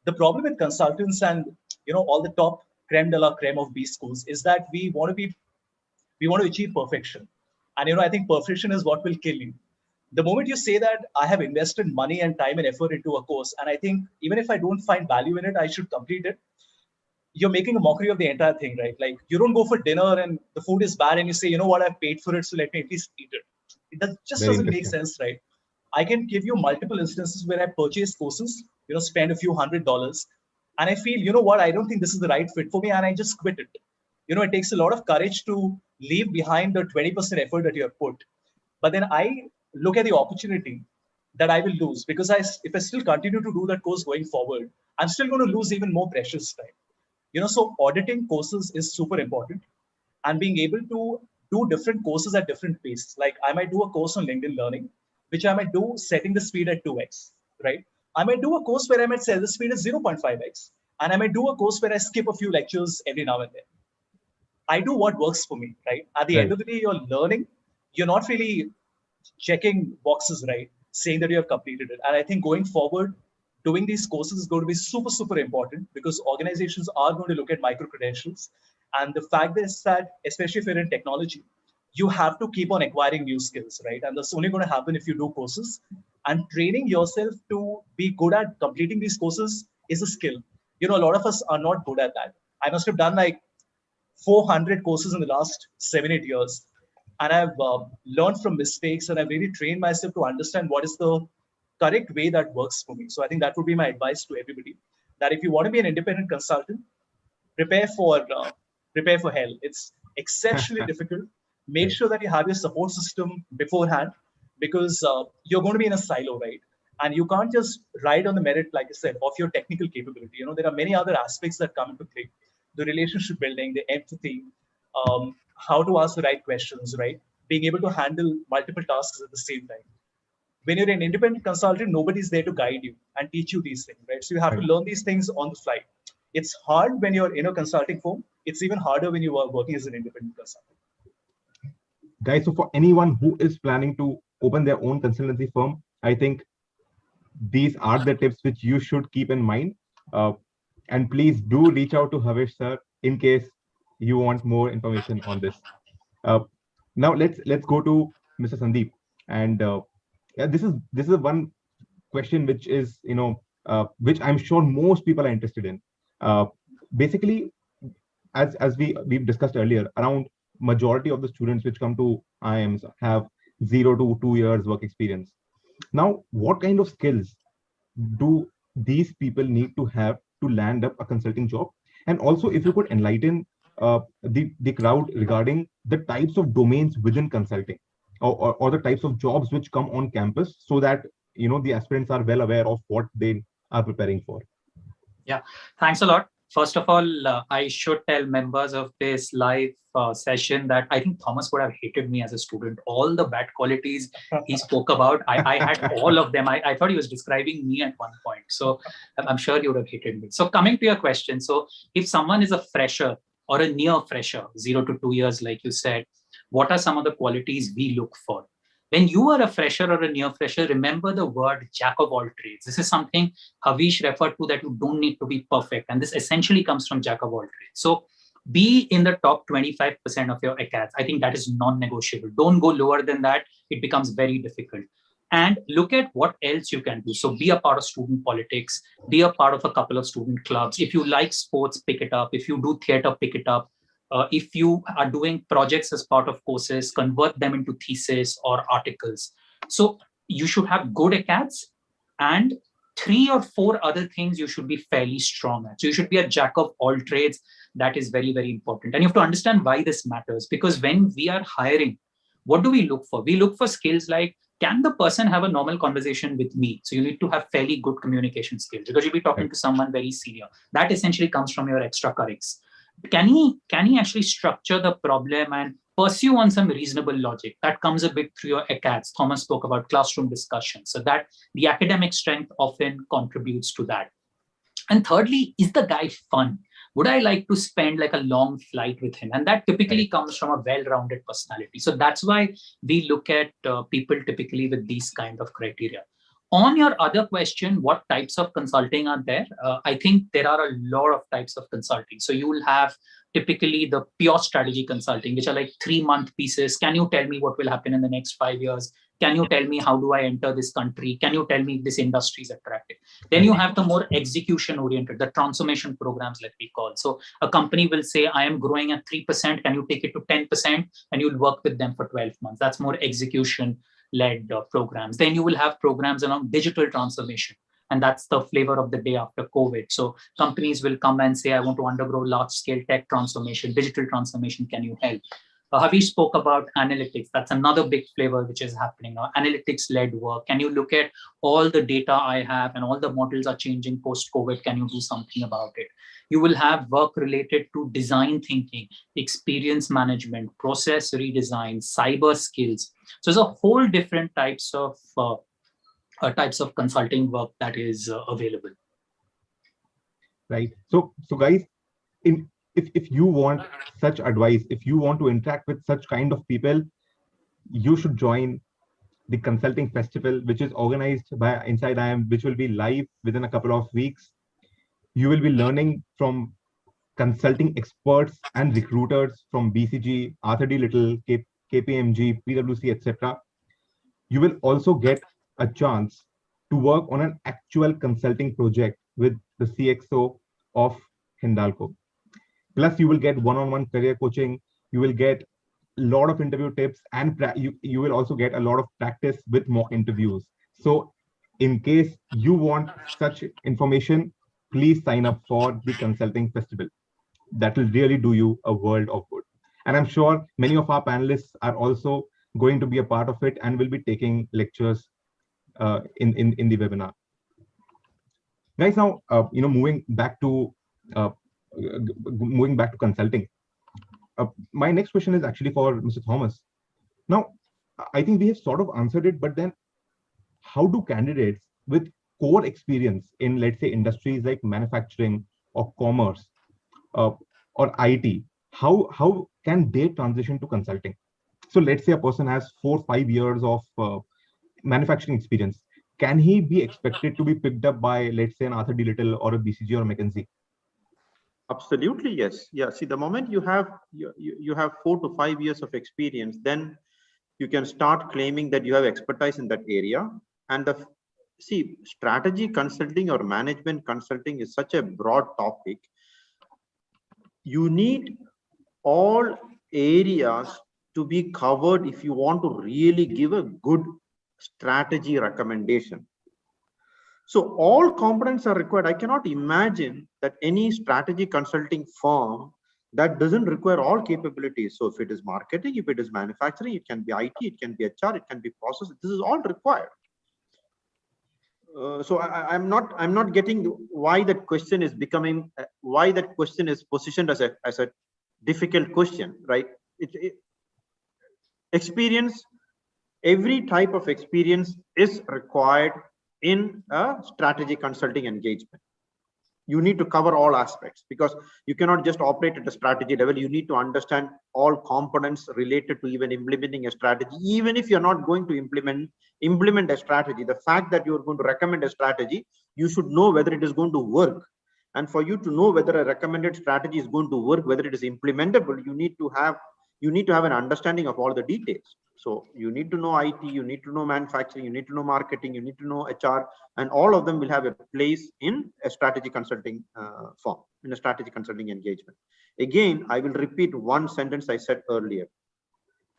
The problem with consultants and all the top creme de la creme of B schools is that we want to achieve perfection. And I think perfection is what will kill you. The moment you say that I have invested money and time and effort into a course, and I think even if I don't find value in it, I should complete it, you're making a mockery of the entire thing, right? Like you don't go for dinner and the food is bad and you say, you know what, I've paid for it, so let me at least eat it. It just doesn't make sense, right? I can give you multiple instances where I purchased courses, spend a few $100s, and I feel, you know what, I don't think this is the right fit for me, and I just quit it. It takes a lot of courage to leave behind the 20% effort that you have put. But then I look at the opportunity that I will lose because if I still continue to do that course going forward, I'm still going to lose even more precious time. So auditing courses is super important, and being able to do different courses at different paces. Like I might do a course on LinkedIn Learning, which I might do setting the speed at 2x, right? I might do a course where I might set the speed at 0.5x, and I might do a course where I skip a few lectures every now and then. I do what works for me, right? At the end of the day, you're learning. You're not really checking boxes, right? Saying that you have completed it. And I think going forward, doing these courses is going to be super, super important because organizations are going to look at micro-credentials. And the fact is that, especially if you're in technology, you have to keep on acquiring new skills, right? And that's only going to happen if you do courses. And training yourself to be good at completing these courses is a skill. A lot of us are not good at that. I must have done like 400 courses in the last 7-8 years. And I've learned from mistakes and I've really trained myself to understand what is the correct way that works for me. So I think that would be my advice to everybody, that if you want to be an independent consultant, prepare for hell. It's exceptionally difficult. Make sure that you have your support system beforehand because you're going to be in a silo, right? And you can't just ride on the merit, like I said, of your technical capability. There are many other aspects that come into play. The relationship building, the empathy, how to ask the right questions, right? Being able to handle multiple tasks at the same time. When you're an independent consultant, nobody's there to guide you and teach you these things, right? So you have to learn these things on the fly. It's hard when you're in a consulting firm. It's even harder when you are working as an independent consultant. Guys, so for anyone who is planning to open their own consultancy firm, I think these are the tips which you should keep in mind. And please do reach out to Havish sir in case you want more information on this. Now let's go to Mr. Sandeep. And this is one question which is which I'm sure most people are interested in. Basically, as we've discussed earlier, around majority of the students which come to IIMs have 0 to 2 years work experience. Now, what kind of skills do these people need to have to land up a consulting job? And also, if you could enlighten the crowd regarding the types of domains within consulting or the types of jobs which come on campus, so that the aspirants are well aware of what they are preparing for. Yeah, thanks a lot. First of all, I should tell members of this live session that I think Thomas would have hated me as a student. All the bad qualities he spoke about, I had all of them. I thought he was describing me at one point. So I'm sure he would have hated me. So coming to your question, so if someone is a fresher or a near fresher, 0 to 2 years, like you said, what are some of the qualities we look for? When you are a fresher or a near fresher, remember the word jack of all trades. This is something Havish referred to, that you don't need to be perfect. And this essentially comes from jack of all trades. So be in the top 25% of your acads. I think that is non-negotiable. Don't go lower than that. It becomes very difficult. And look at what else you can do. So be a part of student politics, be a part of a couple of student clubs. If you like sports, pick it up. If you do theater, pick it up. If you are doing projects as part of courses, convert them into thesis or articles. So you should have good acads, and 3 or 4 other things you should be fairly strong at. So you should be a jack of all trades. That is very, very important. And you have to understand why this matters, because when we are hiring, what do we look for? We look for skills like, can the person have a normal conversation with me? So you need to have fairly good communication skills, because you'll be talking to someone very senior. That essentially comes from your extracurriculars. Can he actually structure the problem and pursue on some reasonable logic? That comes a bit through your acads. Thomas spoke about classroom discussion. So that the academic strength often contributes to that. And thirdly, is the guy fun? Would I like to spend like a long flight with him? And that typically comes from a well-rounded personality. So that's why we look at people typically with these kind of criteria. On your other question, what types of consulting are there? I think there are a lot of types of consulting. So you will have typically the pure strategy consulting, which are like 3-month pieces. Can you tell me what will happen in the next 5 years? Can you tell me how do I enter this country? Can you tell me if this industry is attractive? Then you have the more execution oriented, the transformation programs, like we call. So a company will say, I am growing at 3%. Can you take it to 10%? And you'll work with them for 12 months. That's more execution-led programs. Then you will have programs around digital transformation. And that's the flavor of the day after COVID. So companies will come and say, I want to undergo large-scale tech transformation, digital transformation. Can you help? Havish spoke about analytics. That's another big flavor which is happening now. Analytics-led work. Can you look at all the data I have and all the models are changing post-COVID? Can you do something about it? You will have work related to design thinking, experience management, process redesign, cyber skills. So there's a whole different types of consulting work that is available. Right. So guys, if you want such advice, if you want to interact with such kind of people, you should join the consulting festival, which is organized by Inside IIM, which will be live within a couple of weeks. You will be learning from consulting experts and recruiters from BCG, Arthur D. Little, KPMG, PwC, etc. You will also get a chance to work on an actual consulting project with the CXO of Hindalco. Plus, you will get one-on-one career coaching. You will get a lot of interview tips, and you will also get a lot of practice with mock interviews. So in case you want such information, please sign up for the consulting festival. That will really do you a world of good. And I'm sure many of our panelists are also going to be a part of it and will be taking lectures in the webinar. Guys, now moving back to consulting. My next question is actually for Mr. Thomas. Now, I think we have sort of answered it, but then how do candidates with core experience in, let's say, industries like manufacturing or commerce or IT, how can they transition to consulting? So let's say a person has 4 or 5 years of manufacturing experience. Can he be expected to be picked up by, let's say, an Arthur D. Little or a BCG or a McKinsey? Absolutely, yes. Yeah. See, the moment you have 4 to 5 years of experience, then you can start claiming that you have expertise in that area. And strategy consulting or management consulting is such a broad topic. You need all areas to be covered if you want to really give a good strategy recommendation. So all components are required. I cannot imagine that any strategy consulting firm that doesn't require all capabilities. So if it is marketing, if it is manufacturing, it can be IT, it can be HR, it can be process. This is all required. I'm not getting why that question is becoming why that question is positioned as a difficult question, right? Experience, every type of experience is required in a strategy consulting engagement. You need to cover all aspects because you cannot just operate at a strategy level. You need to understand all components related to even implementing a strategy. Even if you're not going to implement a strategy, the fact that you're going to recommend a strategy, you should know whether it is going to work. And for you to know whether a recommended strategy is going to work, whether it is implementable, you need to have an understanding of all the details. So you need to know IT, you need to know manufacturing, you need to know marketing, you need to know HR, and all of them will have a place in a strategy consulting form, in a strategy consulting engagement. Again, I will repeat one sentence I said earlier.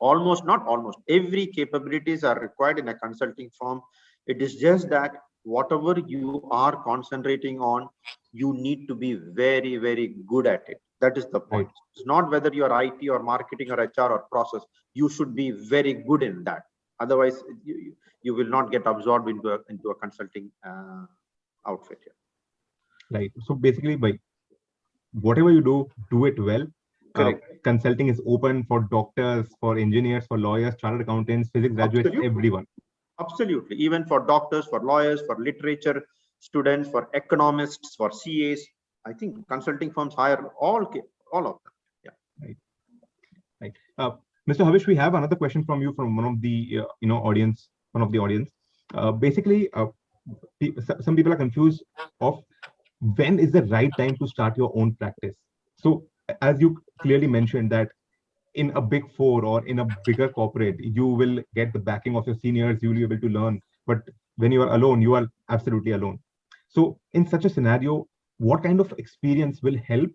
Not almost, every capabilities are required in a consulting firm. It is just that whatever you are concentrating on, you need to be very, very good at it. That is the point. Right. It's not whether you are IT or marketing or HR or process. You should be very good in that. Otherwise, you will not get absorbed into a consulting outfit here. Right. So basically, by whatever you do it well. Consulting is open for doctors, for engineers, for lawyers, chartered accountants, physics graduates, everyone. Absolutely. Even for doctors, for lawyers, for literature students, for economists, for CAs. I think consulting firms hire all of them. Yeah. Right. Mr. Havish, we have another question from you from one of the audience. Basically, some people are confused of when is the right time to start your own practice. So, as you clearly mentioned that in a big four or in a bigger corporate, you will get the backing of your seniors, you will be able to learn. But when you are alone, you are absolutely alone. So in such a scenario, what kind of experience will help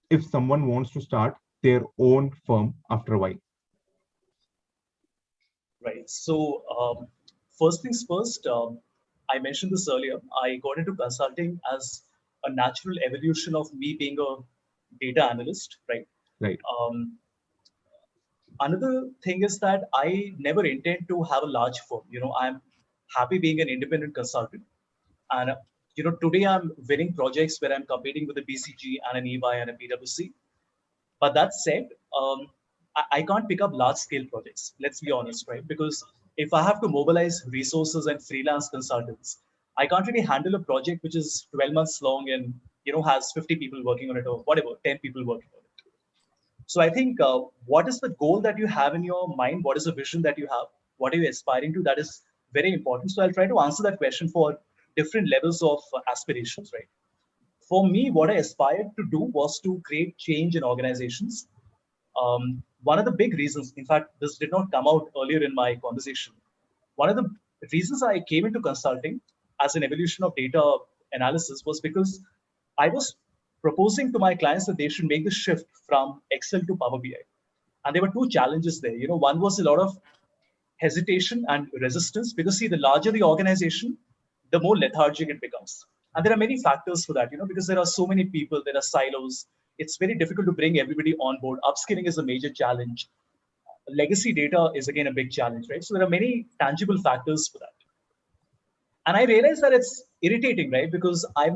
if someone wants to start their own firm after a while? Right. So first things first, I mentioned this earlier. I got into consulting as a natural evolution of me being a data analyst, right? Right. Another thing is that I never intend to have a large firm. I'm happy being an independent consultant. And, today I'm winning projects where I'm competing with a BCG and an EY and a PwC. But that said, I can't pick up large scale projects. Let's be honest, right? Because if I have to mobilize resources and freelance consultants, I can't really handle a project which is 12 months long and, has 50 people working on it or whatever, 10 people working on it. So I think what is the goal that you have in your mind? What is the vision that you have? What are you aspiring to? That is very important. So I'll try to answer that question for different levels of aspirations, right? For me, what I aspired to do was to create change in organizations. One of the big reasons, in fact, this did not come out earlier in my conversation. One of the reasons I came into consulting as an evolution of data analysis was because I was proposing to my clients that they should make the shift from Excel to Power BI. And there were two challenges there. One was a lot of hesitation and resistance because, see, the larger the organization, the more lethargic it becomes. And there are many factors for that, because there are so many people, there are silos. It's very difficult to bring everybody on board. Upskilling is a major challenge. Legacy data is, again, a big challenge, right? So there are many tangible factors for that. And I realized that it's irritating, right? Because I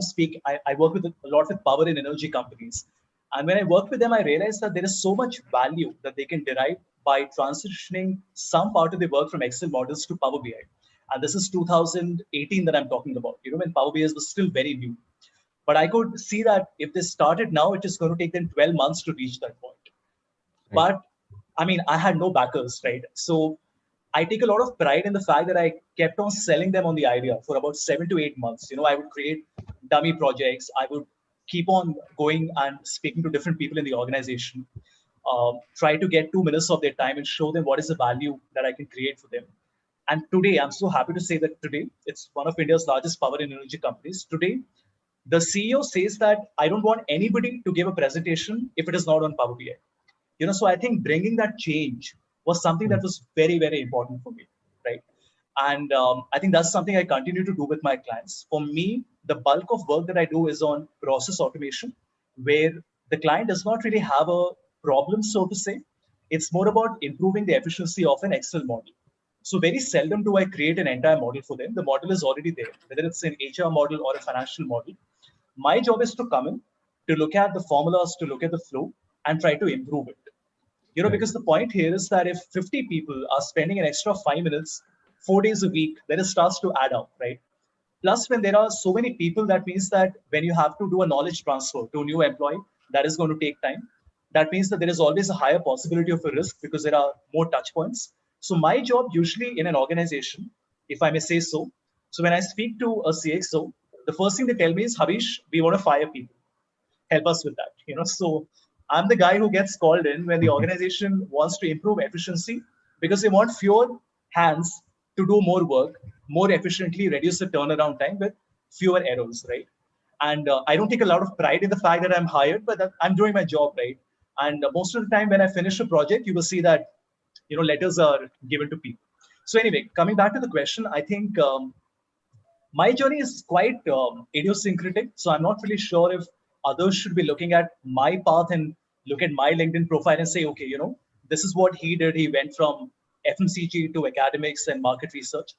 work with a lot with power and energy companies. And when I work with them, I realized that there is so much value that they can derive by transitioning some part of the work from Excel models to Power BI. And this is 2018 that I'm talking about, when Power BI was still very new. But I could see that if they started now, it is going to take them 12 months to reach that point. Right. But I had no backers, right? So I take a lot of pride in the fact that I kept on selling them on the idea for about 7 to 8 months. I would create dummy projects. I would keep on going and speaking to different people in the organization, try to get 2 minutes of their time and show them what is the value that I can create for them. And today, I'm so happy to say that today, it's one of India's largest power and energy companies. Today, the CEO says that I don't want anybody to give a presentation if it is not on Power BI. So I think bringing that change was something that was very, very important for me, right? And I think that's something I continue to do with my clients. For me, the bulk of work that I do is on process automation, where the client does not really have a problem, so to say. It's more about improving the efficiency of an Excel model. So very seldom do I create an entire model for them. The model is already there, whether it's an HR model or a financial model. My job is to come in, to look at the formulas, to look at the flow, and try to improve it. Right. Because the point here is that if 50 people are spending an extra 5 minutes, 4 days a week, then it starts to add up, right? Plus, when there are so many people, that means that when you have to do a knowledge transfer to a new employee, that is going to take time. That means that there is always a higher possibility of a risk because there are more touch points. So my job usually in an organization, if I may say so, so when I speak to a CXO, the first thing they tell me is, Havish, we want to fire people. Help us with that. So I'm the guy who gets called in when the organization wants to improve efficiency because they want fewer hands to do more work more efficiently, reduce the turnaround time with fewer errors, right? And I don't take a lot of pride in the fact that I'm hired, but that I'm doing my job, right? And most of the time when I finish a project, you will see that letters are given to people. So anyway, coming back to the question, I think my journey is quite idiosyncratic. So I'm not really sure if others should be looking at my path and look at my LinkedIn profile and say, okay, this is what he did. He went from FMCG to academics and market research.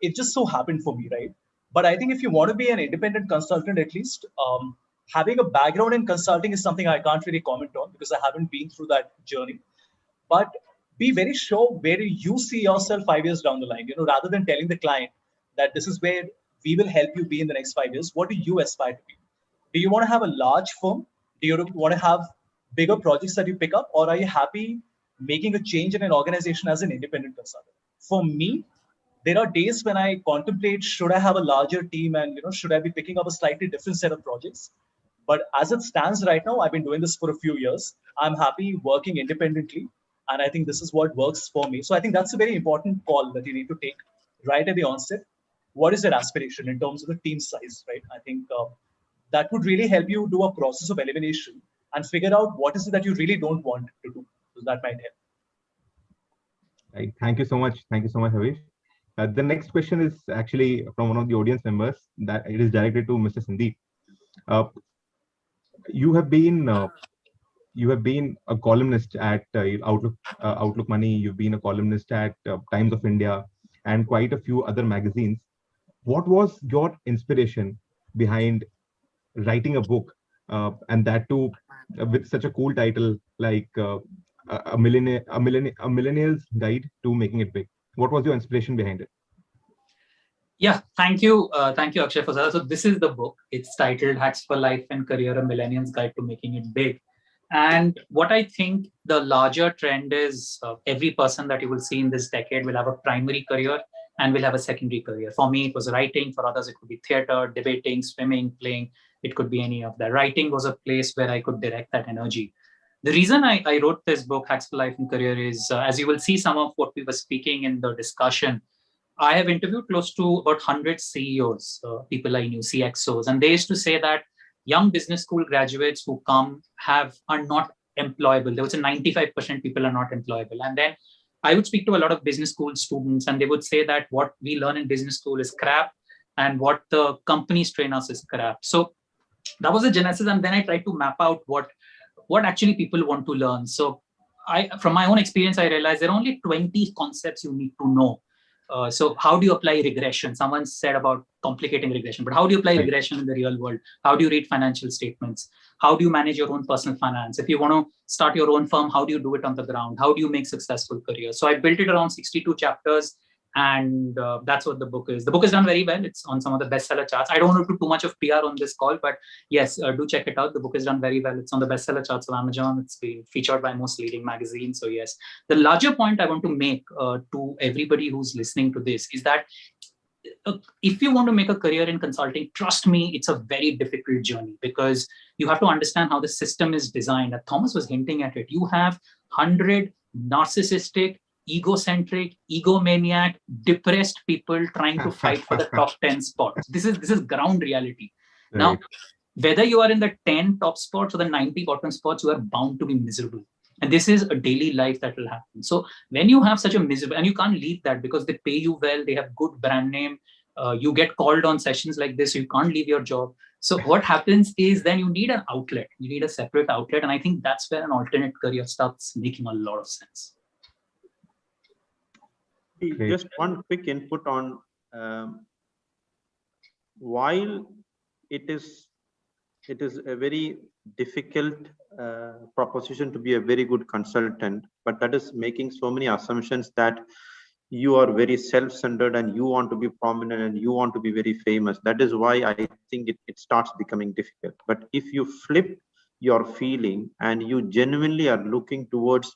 It just so happened for me, right? But I think if you want to be an independent consultant, at least having a background in consulting is something I can't really comment on because I haven't been through that journey. But be very sure where you see yourself 5 years down the line, rather than telling the client that this is where we will help you be in the next 5 years. What do you aspire to be? Do you want to have a large firm? Do you want to have bigger projects that you pick up? Or are you happy making a change in an organization as an independent consultant? For me, there are days when I contemplate, should I have a larger team and should I be picking up a slightly different set of projects? But as it stands right now, I've been doing this for a few years. I'm happy working independently. And I think this is what works for me. So I think that's a very important call that you need to take right at the onset. What is your aspiration in terms of the team size, right? I think that would really help you do a process of elimination and figure out what is it that you really don't want to do. So that might help. Right. Thank you so much. Thank you so much, Havish. The next question is actually from one of the audience members. That it is directed to Mr. Sandeep. You have been a columnist at Outlook Money. You've been a columnist at Times of India and quite a few other magazines. What was your inspiration behind writing a book, and that too with such a cool title like a millennial's guide to making it big? What was your inspiration behind it? Yeah, thank you, Akshay, for that. So this is the book. It's titled "Hacks for Life and Career: A Millennial's Guide to Making It Big." And what I think the larger trend is, every person that you will see in this decade will have a primary career and will have a secondary career. For me, it was writing. For others, it could be theater, debating, swimming, playing. It could be any of that. Writing was a place where I could direct that energy. The reason I wrote this book, Hacks for Life and Career, is as you will see some of what we were speaking in the discussion, I have interviewed close to about 100 CEOs, people I knew, CXOs, and they used to say that young business school graduates who come are not employable. There was a 95% people are not employable. And then I would speak to a lot of business school students, and they would say that what we learn in business school is crap, and what the companies train us is crap. So that was the genesis. And then I tried to map out what actually people want to learn. So from my own experience, I realized there are only 20 concepts you need to know. So how do you apply regression? Someone said about complicating regression, but how do you apply regression in the real world? How do you read financial statements? How do you manage your own personal finance? If you want to start your own firm, how do you do it on the ground? How do you make successful careers? So I built it around 62 chapters, and that's what the book is. The book is done very well. It's on some of the bestseller charts. I don't want to do too much of PR on this call, but yes, do check it out. The book is done very well. It's on the bestseller charts of Amazon. It's been featured by most leading magazines. So yes, the larger point I want to make to everybody who's listening to this is that if you want to make a career in consulting, trust me, it's a very difficult journey because you have to understand how the system is designed. Thomas was hinting at it. You have 100 narcissistic, egocentric, egomaniac, depressed people trying to fight for the top 10 spots. This is ground reality. Right. Now, whether you are in the 10 top spots or the 90 bottom spots, you are bound to be miserable. And this is a daily life that will happen. So when you have such a miserable, and you can't leave that because they pay you well, they have good brand name, you get called on sessions like this, so you can't leave your job. So what happens is then you need an outlet, you need a separate outlet. And I think that's where an alternate career starts making a lot of sense. Great. Just one quick input on while it is a very difficult proposition to be a very good consultant, but that is making so many assumptions that you are very self-centered and you want to be prominent and you want to be very famous. That is why I think it starts becoming difficult. But if you flip your feeling and you genuinely are looking towards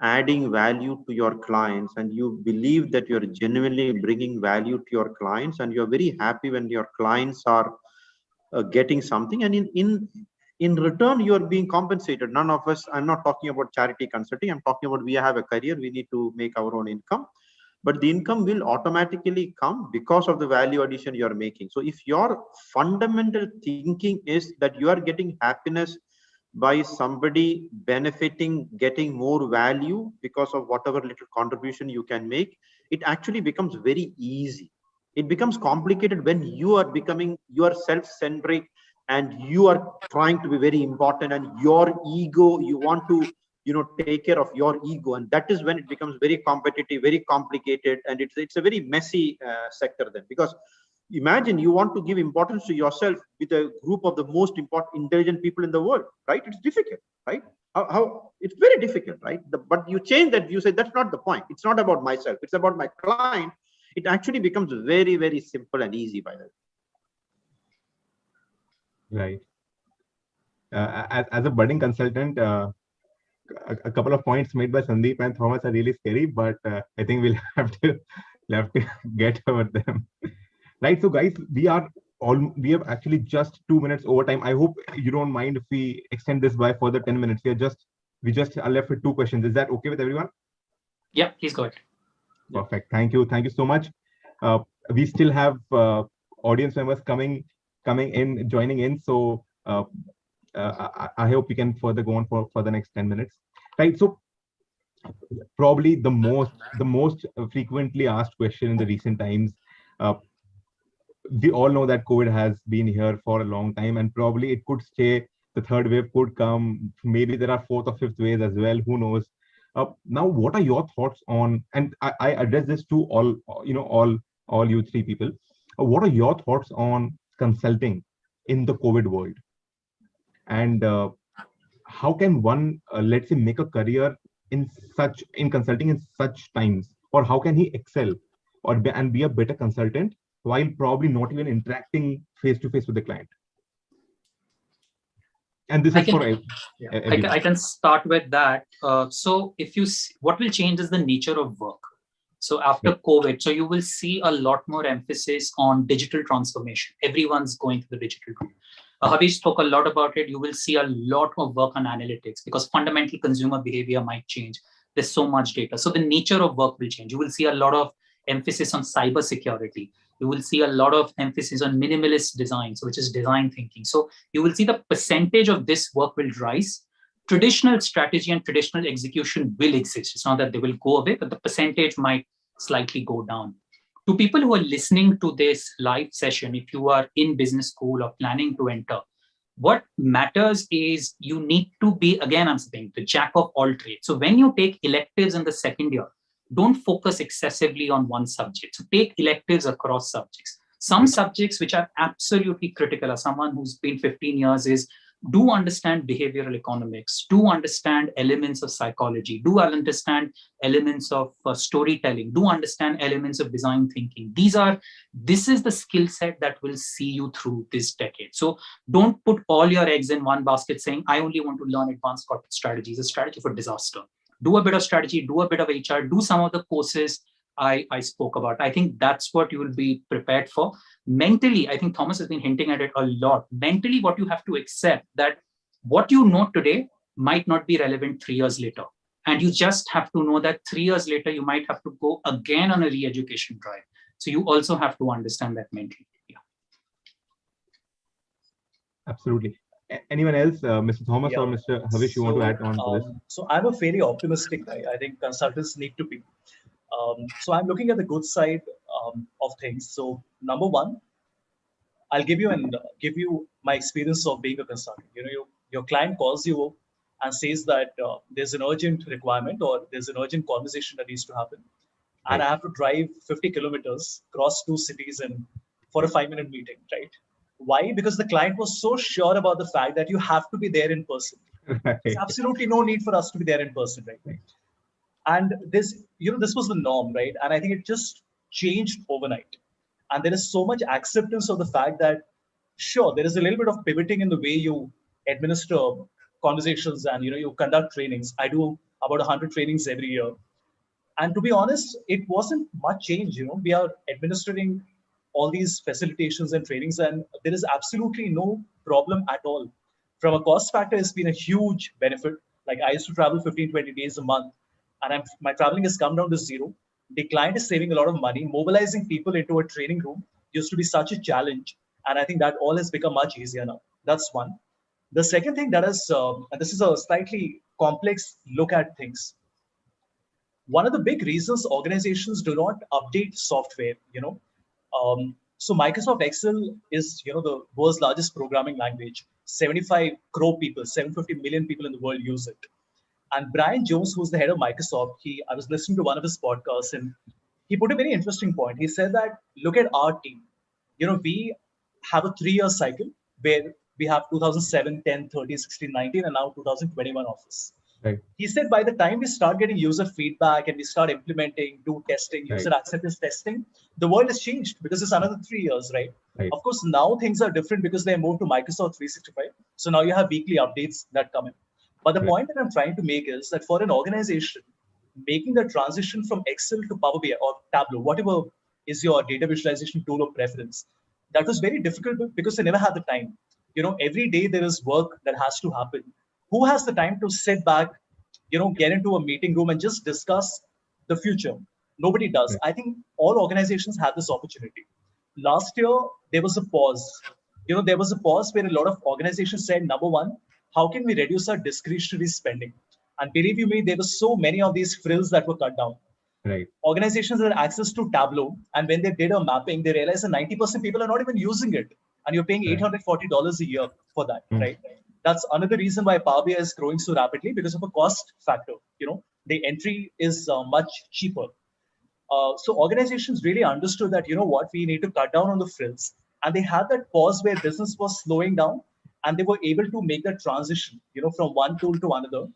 adding value to your clients, and you believe that you're genuinely bringing value to your clients, and you're very happy when your clients are getting something, and in return you are being compensated. None of us, I'm not talking about charity consulting, I'm talking about we have a career, we need to make our own income, but the income will automatically come because of the value addition you're making. So if your fundamental thinking is that you are getting happiness by somebody benefiting, getting more value because of whatever little contribution you can make, it actually becomes very easy. It becomes complicated when you are self-centric and you are trying to be very important, and your ego, you want to take care of your ego, and that is when it becomes very competitive, very complicated, and it's a very messy sector then. Because imagine you want to give importance to yourself with a group of the most intelligent people in the world, right? It's difficult, right? How it's very difficult, right? But you change that, you say that's not the point, it's not about myself, it's about my client. It actually becomes very, very simple and easy by that. Right. As a budding consultant, a couple of points made by Sandeep and Thomas are really scary, but I think we'll have to get over them. Right. So guys, we have actually just 2 minutes over time. I hope you don't mind if we extend this by further 10 minutes. We just are left with 2 questions. Is that okay with everyone? Yeah, please go ahead. Perfect. Thank you so much. We still have audience members coming in, joining in. So I hope we can further go on for the next 10 minutes. Right. So probably the most frequently asked question in the recent times. We all know that COVID has been here for a long time, and probably it could stay. The third wave could come. Maybe there are 4th or 5th waves as well. Who knows? Now, what are your thoughts on? And I address this to all you 3 people. What are your thoughts on consulting in the COVID world? And how can one, let's say, make a career in consulting in such times, or how can he excel and be a better consultant while probably not even interacting face to face with the client? And this is for everyone. I can start with that. So if you see, what will change is the nature of work. So after COVID, so you will see a lot more emphasis on digital transformation. Everyone's going to the digital route. Havish spoke a lot about it. You will see a lot more work on analytics because fundamental consumer behavior might change. There's so much data. So the nature of work will change. You will see a lot of emphasis on cyber security. You will see a lot of emphasis on minimalist design, so which is design thinking. So you will see the percentage of this work will rise. Traditional strategy and traditional execution will exist. It's not that they will go away, but the percentage might slightly go down. To people who are listening to this live session, if you are in business school or planning to enter, what matters is you need to be, again, I'm saying, the jack of all trades. So when you take electives in the second year, don't focus excessively on one subject. So take electives across subjects. Some subjects which are absolutely critical, as someone who's been 15 years, is do understand behavioral economics, do understand elements of psychology, do understand elements of storytelling, do understand elements of design thinking. This is the skill set that will see you through this decade. So don't put all your eggs in one basket saying, I only want to learn advanced corporate strategies, a strategy for disaster. Do a bit of strategy, do a bit of HR, do some of the courses I spoke about. I think that's what you will be prepared for. Mentally, I think Thomas has been hinting at it a lot. Mentally, what you have to accept that what you know today might not be relevant 3 years later. And you just have to know that 3 years later, you might have to go again on a re-education drive. So you also have to understand that mentally. Yeah. Absolutely. Anyone else, Mr. Thomas or Mr. Havish, you want to add on to this? So I'm a very optimistic guy. I think consultants need to be. So I'm looking at the good side of things. So number one, I'll give you my experience of being a consultant. Your client calls you and says that there's an urgent requirement or there's an urgent conversation that needs to happen. and Right. I have to drive 50 kilometers, cross 2 cities, and for a 5-minute meeting, right? Why? Because the client was so sure about the fact that you have to be there in person. There's Right. absolutely no need for us to be there in person, right? Right. And this was the norm, right? And I think it just changed overnight. And there is so much acceptance of the fact that, sure, there is a little bit of pivoting in the way you administer conversations and you conduct trainings. I do about 100 trainings every year, and to be honest, it wasn't much change. We are administering all these facilitations and trainings, and there is absolutely no problem at all. From a cost factor, it's been a huge benefit. Like I used to travel 15, 20 days a month, and my traveling has come down to zero. The client is saving a lot of money. Mobilizing people into a training room used to be such a challenge, and I think that all has become much easier now. That's one. The second thing that is, and this is a slightly complex look at things, one of the big reasons organizations do not update software, so Microsoft Excel is the world's largest programming language. 75 crore people, 750 million people in the world use it. And Brian Jones, who's the head of Microsoft, I was listening to one of his podcasts, and he put a very interesting point. He said that, look at our team. We have a 3-year cycle where we have 2007, 10, 13, 16, 19, and now 2021 office. Right. He said by the time we start getting user feedback and we start implementing, do testing, Right. user acceptance testing, the world has changed because it's another 3 years, right? Right. Of course, now things are different because they moved to Microsoft 365. So now you have weekly updates that come in. But the Right. point that I'm trying to make is that for an organization, making the transition from Excel to Power BI or Tableau, whatever is your data visualization tool of preference, that was very difficult because they never had the time. Every day there is work that has to happen. Who has the time to sit back, get into a meeting room and just discuss the future? Nobody does. Right. I think all organizations have this opportunity. Last year, there was a pause. There was a pause where a lot of organizations said, number one, how can we reduce our discretionary spending? And believe you me, there were so many of these frills that were cut down. Right. Organizations had access to Tableau, and when they did a mapping, they realized that 90% people are not even using it, and you're paying $840 a year for that, right? That's another reason why Power BI is growing so rapidly, because of a cost factor. The entry is much cheaper. So organizations really understood that, what, we need to cut down on the frills, and they had that pause where business was slowing down, and they were able to make that transition, from one tool to another,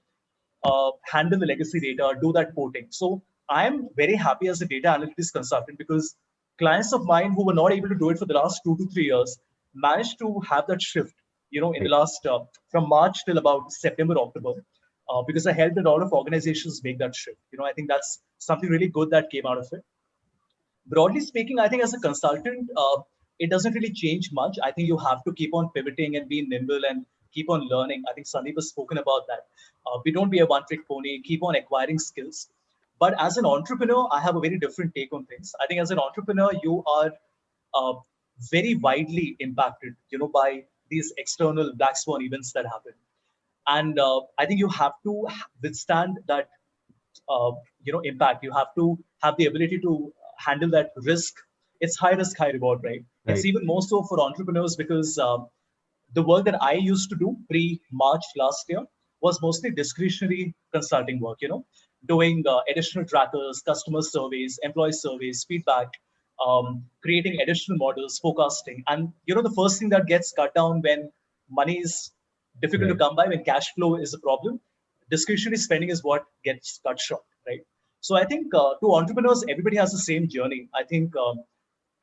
handle the legacy data, do that porting. So I'm very happy as a data analytics consultant because clients of mine who were not able to do it for the last 2 to 3 years managed to have that shift, in the last, from March till about September, October, because I helped a lot of organizations make that shift. I think that's something really good that came out of it. Broadly speaking, I think as a consultant, it doesn't really change much. I think you have to keep on pivoting and be nimble and keep on learning. I think Sandeep has spoken about that. We don't be a one-trick pony, keep on acquiring skills. But as an entrepreneur, I have a very different take on things. I think as an entrepreneur, you are uh, very widely impacted, by these external black swan events that happen. And I think you have to withstand that, impact. You have to have the ability to handle that risk. It's high risk, high reward, right? It's even more so for entrepreneurs because the work that I used to do pre-March last year was mostly discretionary consulting work, doing additional trackers, customer surveys, employee surveys, feedback, creating additional models, forecasting. And, the first thing that gets cut down when money is difficult to come by, when cash flow is a problem, discretionary spending is what gets cut short, right? So I think to entrepreneurs, everybody has the same journey. I think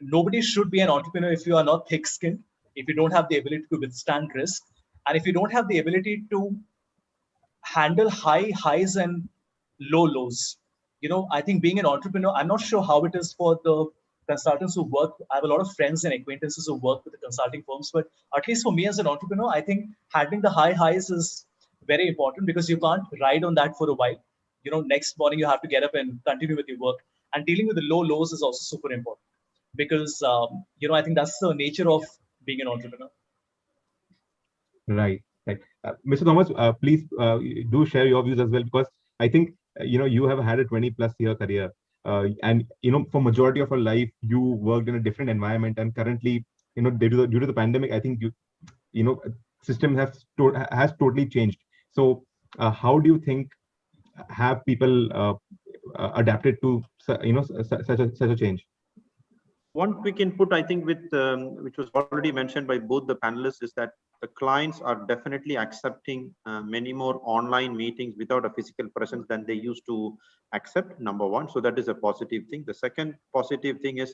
nobody should be an entrepreneur if you are not thick-skinned, if you don't have the ability to withstand risk, and if you don't have the ability to handle high highs and low lows. I think being an entrepreneur, I'm not sure how it is for the consultants who work. I have a lot of friends and acquaintances who work with the consulting firms, but at least for me as an entrepreneur, I think handling the high highs is very important because you can't ride on that for a while. Next morning you have to get up and continue with your work, and dealing with the low lows is also super important because, I think that's the nature of being an entrepreneur. Right. Right. Mr. Thomas, please do share your views as well, because I think, you have had a 20+ year career. And, for majority of your life, you worked in a different environment. And currently, due to the pandemic, I think system has totally changed. So how do you think have people adapted to such a change? One quick input, I think, with which was already mentioned by both the panelists, is that the clients are definitely accepting many more online meetings without a physical presence than they used to accept, number one. So that is a positive thing. The second positive thing is,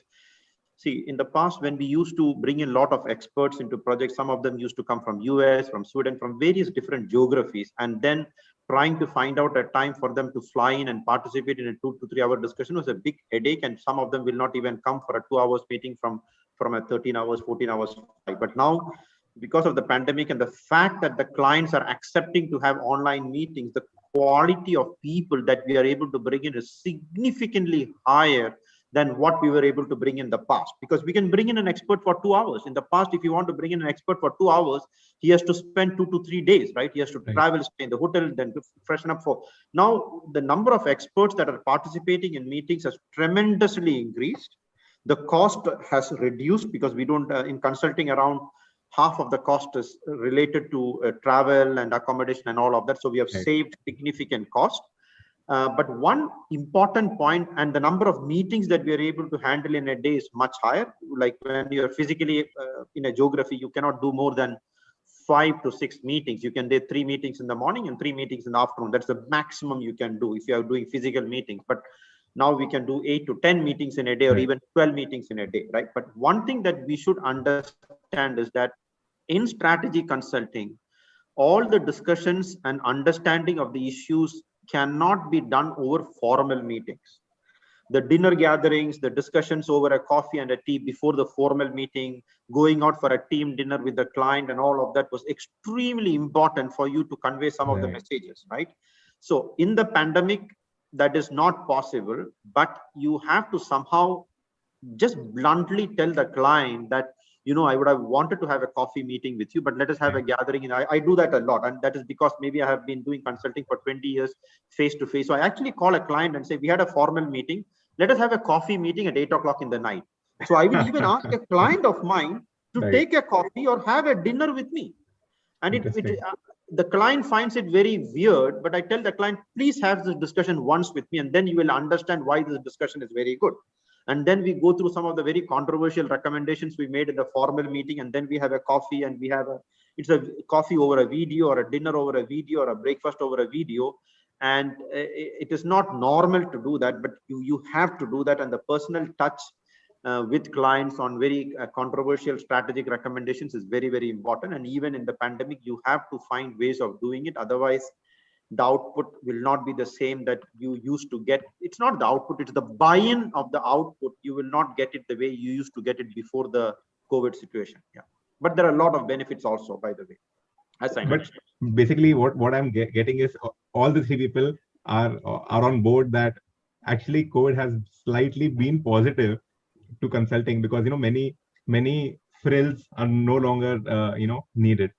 see, in the past, when we used to bring in a lot of experts into projects, some of them used to come from US, from Sweden, from various different geographies, and then trying to find out a time for them to fly in and participate in a 2 to 3 hour discussion was a big headache. And some of them will not even come for a 2 hours meeting from a 13 hours, 14 hours flight. But now, because of the pandemic and the fact that the clients are accepting to have online meetings, the quality of people that we are able to bring in is significantly higher than what we were able to bring in the past, because we can bring in an expert for 2 hours. In the past, if you want to bring in an expert for 2 hours, he has to spend 2 to 3 days, right? He has to travel, stay in the hotel, then to freshen up for. Now, the number of experts that are participating in meetings has tremendously increased. The cost has reduced because we don't, in consulting, around half of the cost is related to travel and accommodation and all of that. So we have saved significant cost. But one important point, and the number of meetings that we are able to handle in a day is much higher. Like when you're physically in a geography, you cannot do more than 5 to 6 meetings. You can do 3 meetings in the morning and 3 meetings in the afternoon. That's the maximum you can do if you are doing physical meetings. But now we can do 8 to 10 meetings in a day, or even 12 meetings in a day, right? But one thing that we should understand is that in strategy consulting, all the discussions and understanding of the issues cannot be done over formal meetings. The dinner gatherings, the discussions over a coffee and a tea before the formal meeting, going out for a team dinner with the client and all of that was extremely important for you to convey some of the messages, right? So in the pandemic, that is not possible, but you have to somehow just bluntly tell the client that, you know, I would have wanted to have a coffee meeting with you, but let us have a gathering. And I do that a lot. And that is because maybe I have been doing consulting for 20 years face to face. So I actually call a client and say, we had a formal meeting. Let us have a coffee meeting at 8 o'clock in the night. So I will even ask a client of mine to take a coffee or have a dinner with me. And the client finds it very weird, but I tell the client, please have this discussion once with me, and then you will understand why this discussion is very good. And then we go through some of the very controversial recommendations we made in the formal meeting, and then we have a coffee, and we have it's a coffee over a video, or a dinner over a video, or a breakfast over a video. And it is not normal to do that, but you have to do that. And the personal touch with clients on very controversial strategic recommendations is very, very important. And even in the pandemic, you have to find ways of doing it. Otherwise, the output will not be the same that you used to get. It's not the output, it's the buy-in of the output. You will not get it the way you used to get it before the COVID situation. Yeah. But there are a lot of benefits also, by the way, as I mentioned. Basically, what I'm getting is all the 3 people are on board that actually COVID has slightly been positive to consulting, because, you know, many frills are no longer, needed.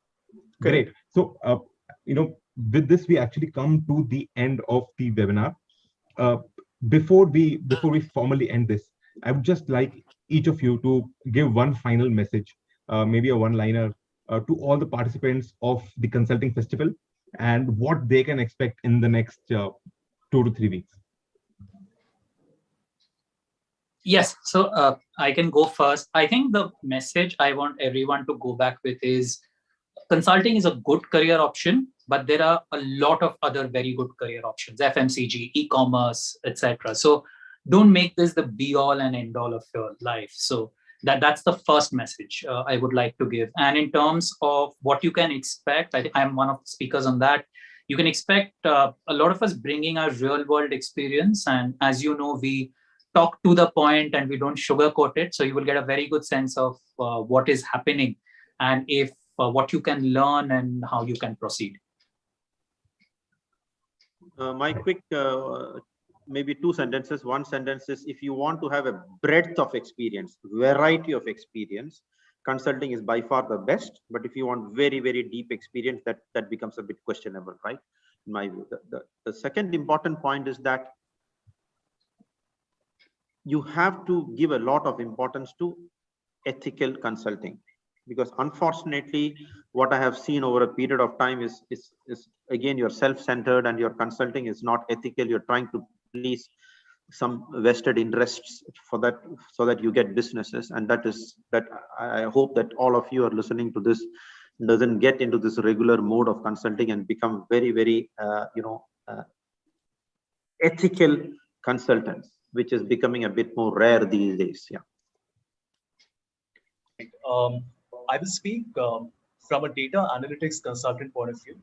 Great. So, with this, we actually come to the end of the webinar. Before we formally end this, I would just like each of you to give one final message, maybe a one-liner, to all the participants of the consulting festival, and what they can expect in the next 2 to 3 weeks. Yes, so I can go first. I think the message I want everyone to go back with is consulting is a good career option, but there are a lot of other very good career options, FMCG, e-commerce, etc. So don't make this the be all and end all of your life. So that's the first message I would like to give. And in terms of what you can expect, I'm one of the speakers on that. You can expect a lot of us bringing our real world experience. And as you know, we talk to the point and we don't sugarcoat it. So you will get a very good sense of what is happening, and if what you can learn and how you can proceed. My quick, maybe 2 sentences. One sentence is, if you want to have a breadth of experience, variety of experience, consulting is by far the best. But if you want very, very deep experience, that becomes a bit questionable, right? In my view. The second important point is that you have to give a lot of importance to ethical consulting, because unfortunately, what I have seen over a period of time is again, you're self-centered and your consulting is not ethical. You're trying to please some vested interests for that, so that you get businesses. And that I hope that all of you are listening to this doesn't get into this regular mode of consulting and become very, very ethical consultants, which is becoming a bit more rare these days. Yeah. I will speak from a data analytics consultant point of view.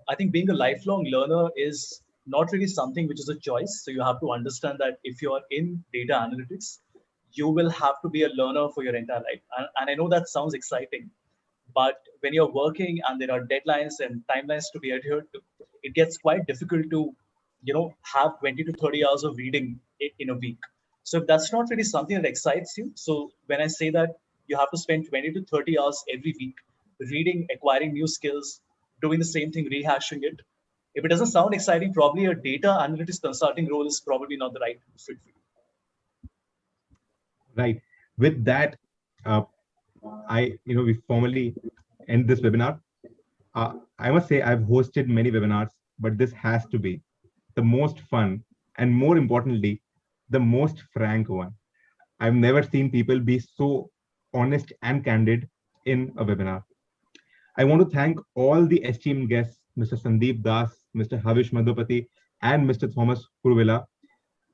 I think being a lifelong learner is not really something which is a choice. So you have to understand that if you are in data analytics, you will have to be a learner for your entire life. And I know that sounds exciting, but when you're working and there are deadlines and timelines to be adhered to, it gets quite difficult to, have 20 to 30 hours of reading in a week. So if that's not really something that excites you, so when I say that you have to spend 20 to 30 hours every week reading, acquiring new skills, doing the same thing, rehashing it, if it doesn't sound exciting, probably a data analytics consulting role is probably not the right fit for you. Right. With that, we formally end this webinar. I must say I've hosted many webinars, but this has to be the most fun and, more importantly, the most frank one. I've never seen people be so honest and candid in a webinar. I want to thank all the esteemed guests, Mr. Sandeep Das, Mr. Havish Madhupati, and Mr. Thomas Kuruvilla,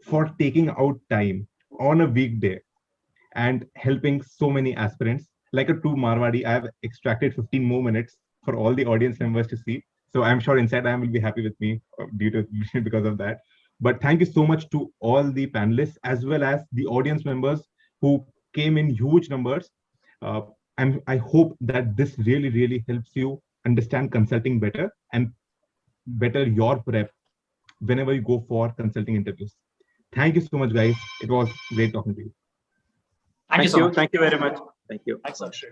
for taking out time on a weekday and helping so many aspirants. Like a true Marwadi, I have extracted 15 more minutes for all the audience members to see. So I'm sure Inside IIM will be happy with me because of that. But thank you so much to all the panelists as well as the audience members who came in huge numbers. I hope that this really, really helps you understand consulting better and better your prep whenever you go for consulting interviews. Thank you so much, guys. It was great talking to you. Thank you so much. Thank you very much. Thank you. Thanks, Akshay.